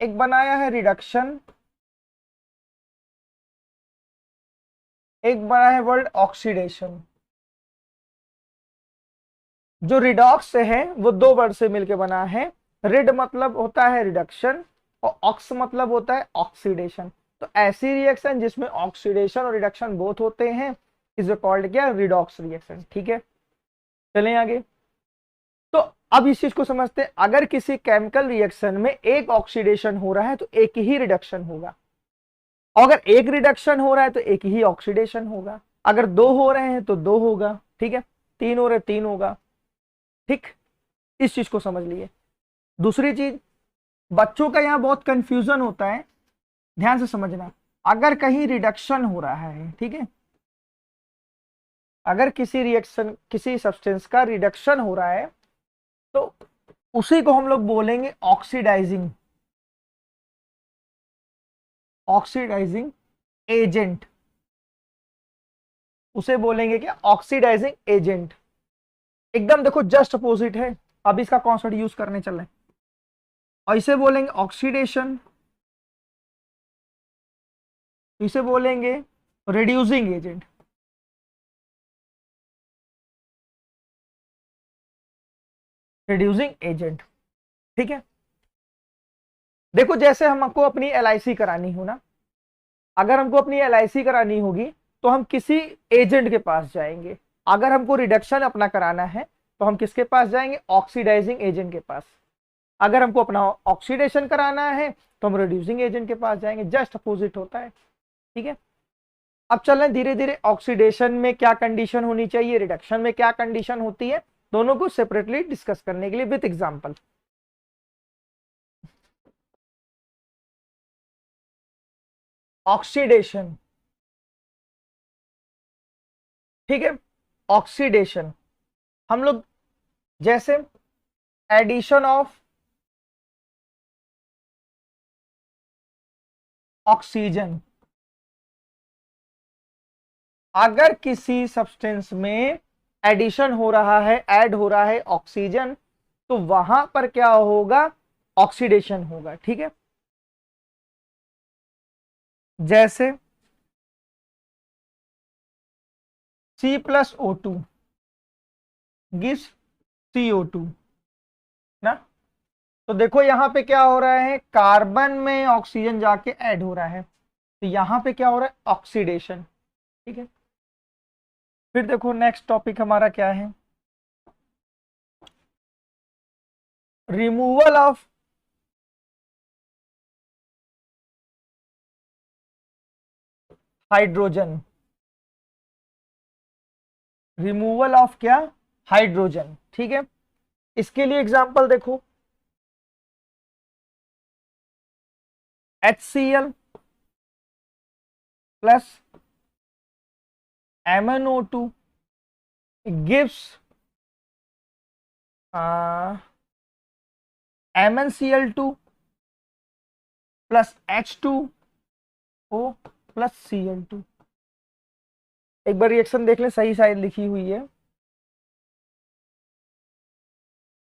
एक बनाया है रिडक्शन, एक बना है वर्ड ऑक्सीडेशन। जो रिडॉक्स है वो दो वर्ड से मिलकर बना है, रिड मतलब होता है रिडक्शन और ऑक्स मतलब होता है ऑक्सीडेशन। तो ऐसी रिएक्शन जिसमें ऑक्सीडेशन और रिडक्शन बोथ होते हैं इज कॉल्ड क्या, रिडॉक्स रिएक्शन। ठीक है, चलें आगे। तो अब इस चीज को समझते हैं, अगर किसी केमिकल रिएक्शन में एक ऑक्सीडेशन हो रहा है तो एक ही रिडक्शन होगा, अगर एक रिडक्शन हो रहा है तो एक ही ऑक्सीडेशन होगा, अगर दो हो रहे हैं तो दो होगा। ठीक है, तीन हो रहे तीन होगा। ठीक, इस चीज को समझ लिए। दूसरी चीज, बच्चों का यहाँ बहुत कंफ्यूजन होता है, ध्यान से समझना। अगर कहीं रिडक्शन हो रहा है, ठीक है, अगर किसी रिएक्शन किसी सब्सटेंस का रिडक्शन हो रहा है तो उसी को हम लोग बोलेंगे ऑक्सीडाइजिंग, ऑक्सीडाइजिंग एजेंट, उसे बोलेंगे क्या, ऑक्सीडाइजिंग एजेंट। एकदम देखो जस्ट अपोजिट है, अब इसका कॉन्सेप्ट यूज करने चल रहे हैं और इसे बोलेंगे ऑक्सीडेशन, इसे बोलेंगे रिड्यूसिंग एजेंट। रिड्यूसिंग एजेंट, ठीक है। देखो जैसे हमको अपनी LIC करानी हो ना, अगर हमको अपनी LIC करानी होगी तो हम किसी एजेंट के पास जाएंगे। अगर हमको रिडक्शन अपना कराना है तो हम किसके पास जाएंगे? ऑक्सीडाइजिंग एजेंट के पास। अगर हमको अपना ऑक्सीडेशन कराना है तो हम रिड्यूसिंग एजेंट के पास जाएंगे। जस्ट अपोजिट होता है, ठीक है। अब चल रहे धीरे धीरे ऑक्सीडेशन में क्या कंडीशन होनी चाहिए, रिडक्शन में क्या कंडीशन होती है, दोनों को सेपरेटली डिस्कस करने के लिए विथ एग्जांपल। ऑक्सीडेशन, ठीक है। ऑक्सीडेशन हम लोग जैसे एडिशन ऑफ ऑक्सीजन, अगर किसी सब्सटेंस में एडिशन हो रहा है, ऐड हो रहा है ऑक्सीजन, तो वहां पर क्या होगा? ऑक्सीडेशन होगा, ठीक है। जैसे C+O2 गिव्स CO2 ना। तो देखो यहां पे क्या हो रहा है, कार्बन में ऑक्सीजन जाके ऐड हो रहा है, तो यहां पे क्या हो रहा है? ऑक्सीडेशन, ठीक है। फिर देखो नेक्स्ट टॉपिक हमारा क्या है, removal of hydrogen. Removal of क्या? हाइड्रोजन, ठीक है। इसके लिए एग्जांपल देखो, HCl plus MnO2 gives MnCl2 plus H2O plus Cl2। एक बार रिएक्शन देख ले, सही शायद लिखी हुई है,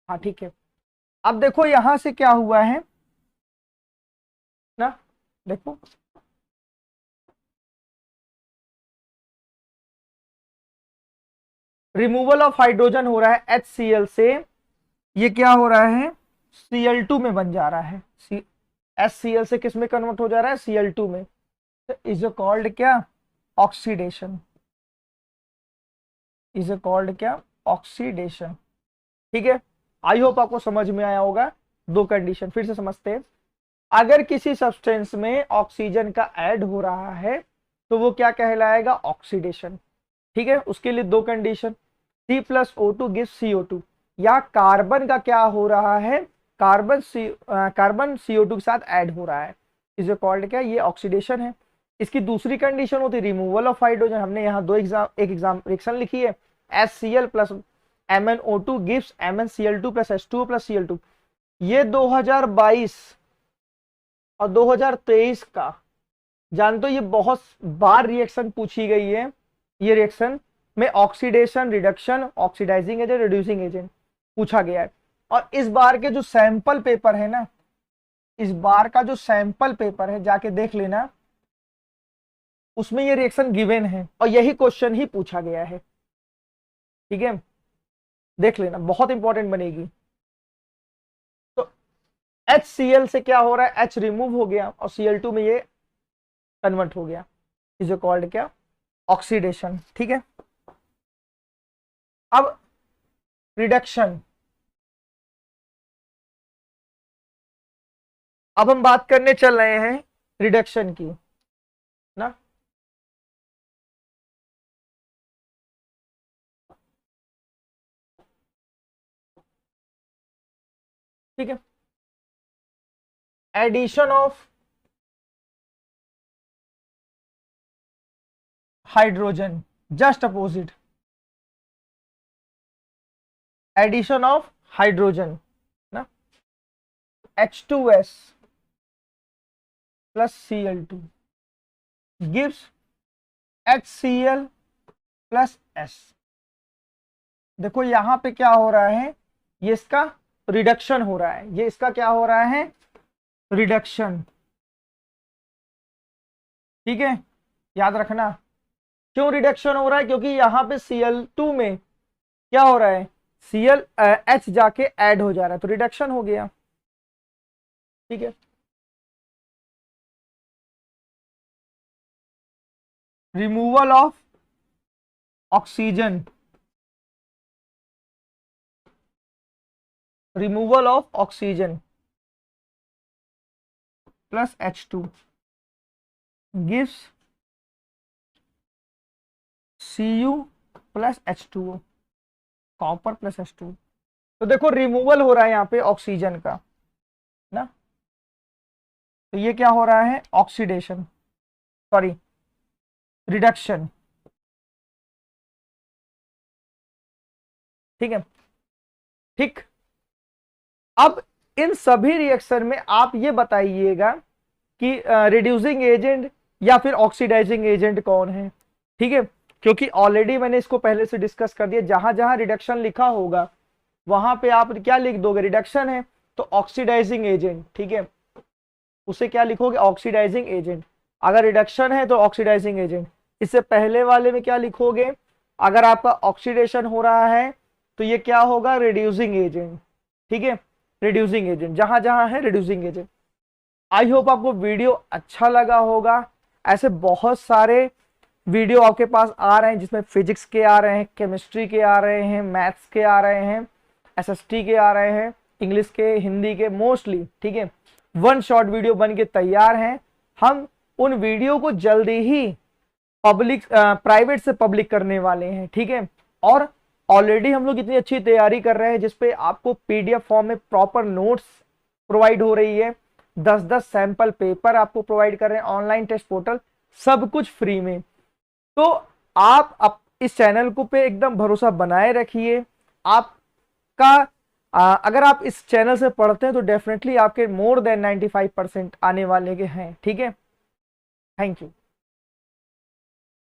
हाँ ठीक है। अब देखो यहां से क्या हुआ है ना, देखो रिमूवल ऑफ हाइड्रोजन हो रहा है HCl से, ये क्या हो रहा है? Cl2 में बन जा रहा है। HCl से किस में कन्वर्ट हो जा रहा है? Cl2 में। इज कॉल्ड क्या? ऑक्सीडेशन। इज कॉल्ड क्या? ऑक्सीडेशन, ठीक है। आई होप आपको समझ में आया होगा। दो कंडीशन फिर से समझते हैं। अगर किसी सब्सटेंस में ऑक्सीजन का ऐड हो रहा है तो वो क्या कहलाएगा? ऑक्सीडेशन, ठीक है। उसके लिए दो कंडीशन, C+O2 गिव्स CO2, या कार्बन का क्या हो रहा है? कार्बन CO2 के साथ ऐड हो रहा है, इज कॉल्ड क्या? ये ऑक्सीडेशन है। इसकी दूसरी कंडीशन होती है रिमूवल ऑफ हाइड्रोजन। हमने यहाँ एक एग्जाम रिएक्शन लिखी है, HCl plus MnO2 gives MnCl2 plus H2O plus Cl2। ये 2022 और 2023 का जानते हो, ये बहुत बार रिएक्शन पूछी गई है। ये रिएक्शन में oxidation, reduction, oxidising agent, reducing agent पूछा गया है। और इस बार के जो सैंपल पेपर है ना, इस बार का जो सैंपल पेपर है जाके देख लेना, उसमें ये रिएक्शन गिवन है और यही क्वेश्चन ही पूछा गया है, ठीक है। देख लेना, बहुत इंपॉर्टेंट बनेगी। तो HCl से क्या हो रहा है? H रिमूव हो गया और Cl2 में ये कन्वर्ट हो गया, इज कॉल्ड क्या? ऑक्सीडेशन, ठीक है। अब रिडक्शन, अब हम बात करने चल रहे हैं रिडक्शन की ना। ठीक है, addition of hydrogen, just opposite. Addition of hydrogen ना, H2S plus Cl2 gives HCl plus S। देखो यहां पे क्या हो रहा है, ये इसका रिडक्शन हो रहा है, ये इसका क्या हो रहा है? रिडक्शन, ठीक है। याद रखना क्यों रिडक्शन हो रहा है, क्योंकि यहां पे Cl2 में क्या हो रहा है? H जाके ऐड हो जा रहा है, तो रिडक्शन हो गया, ठीक है। Removal of oxygen, removal of oxygen plus H2 gives Cu plus H2O, copper plus H2। तो देखो रिमूवल हो रहा है यहाँ पे ऑक्सीजन का ना, तो ये क्या हो रहा है, ऑक्सीडेशन, सॉरी रिडक्शन, ठीक है। ठीक, अब इन सभी रिएक्शन में आप ये बताइएगा कि रिड्यूसिंग एजेंट या फिर ऑक्सीडाइजिंग एजेंट कौन है, ठीक है। क्योंकि ऑलरेडी मैंने इसको पहले से डिस्कस कर दिया, जहां जहां रिडक्शन लिखा होगा वहां पे आप क्या लिख दोगे, रिडक्शन है तो ऑक्सीडाइजिंग एजेंट, ठीक है, उसे क्या लिखोगे, ऑक्सीडाइजिंग एजेंट। अगर रिडक्शन है तो ऑक्सीडाइजिंग एजेंट। इससे पहले वाले में क्या लिखोगे, अगर आपका ऑक्सीडेशन हो रहा है तो ये क्या होगा, रिड्यूसिंग एजेंट, ठीक है, रिड्यूसिंग एजेंट, जहां जहां है रिड्यूसिंग एजेंट। आई होप आपको वीडियो अच्छा लगा होगा। ऐसे बहुत सारे वीडियो आपके पास आ रहे हैं जिसमें फिजिक्स के आ रहे हैं, केमिस्ट्री के आ रहे हैं, मैथ्स के आ रहे हैं, एसएसटी के आ रहे हैं, इंग्लिश के, हिंदी के मोस्टली, ठीक है। वन शॉट वीडियो बन के तैयार हैं। हम उन वीडियो को जल्दी ही पब्लिक प्राइवेट से पब्लिक करने वाले हैं, ठीक है। और ऑलरेडी हम लोग इतनी अच्छी तैयारी कर रहे हैं जिसपे आपको पीडीएफ फॉर्म में प्रॉपर नोट्स प्रोवाइड हो रही है, 10-10 सैंपल पेपर आपको प्रोवाइड कर रहे हैं, ऑनलाइन टेस्ट पोर्टल, सब कुछ फ्री में। तो आप इस चैनल को पे एकदम भरोसा बनाए रखिए। आपका अगर आप इस चैनल से पढ़ते हैं तो डेफिनेटली आपके मोर देन 95% आने वाले के हैं, ठीक है। Thank you.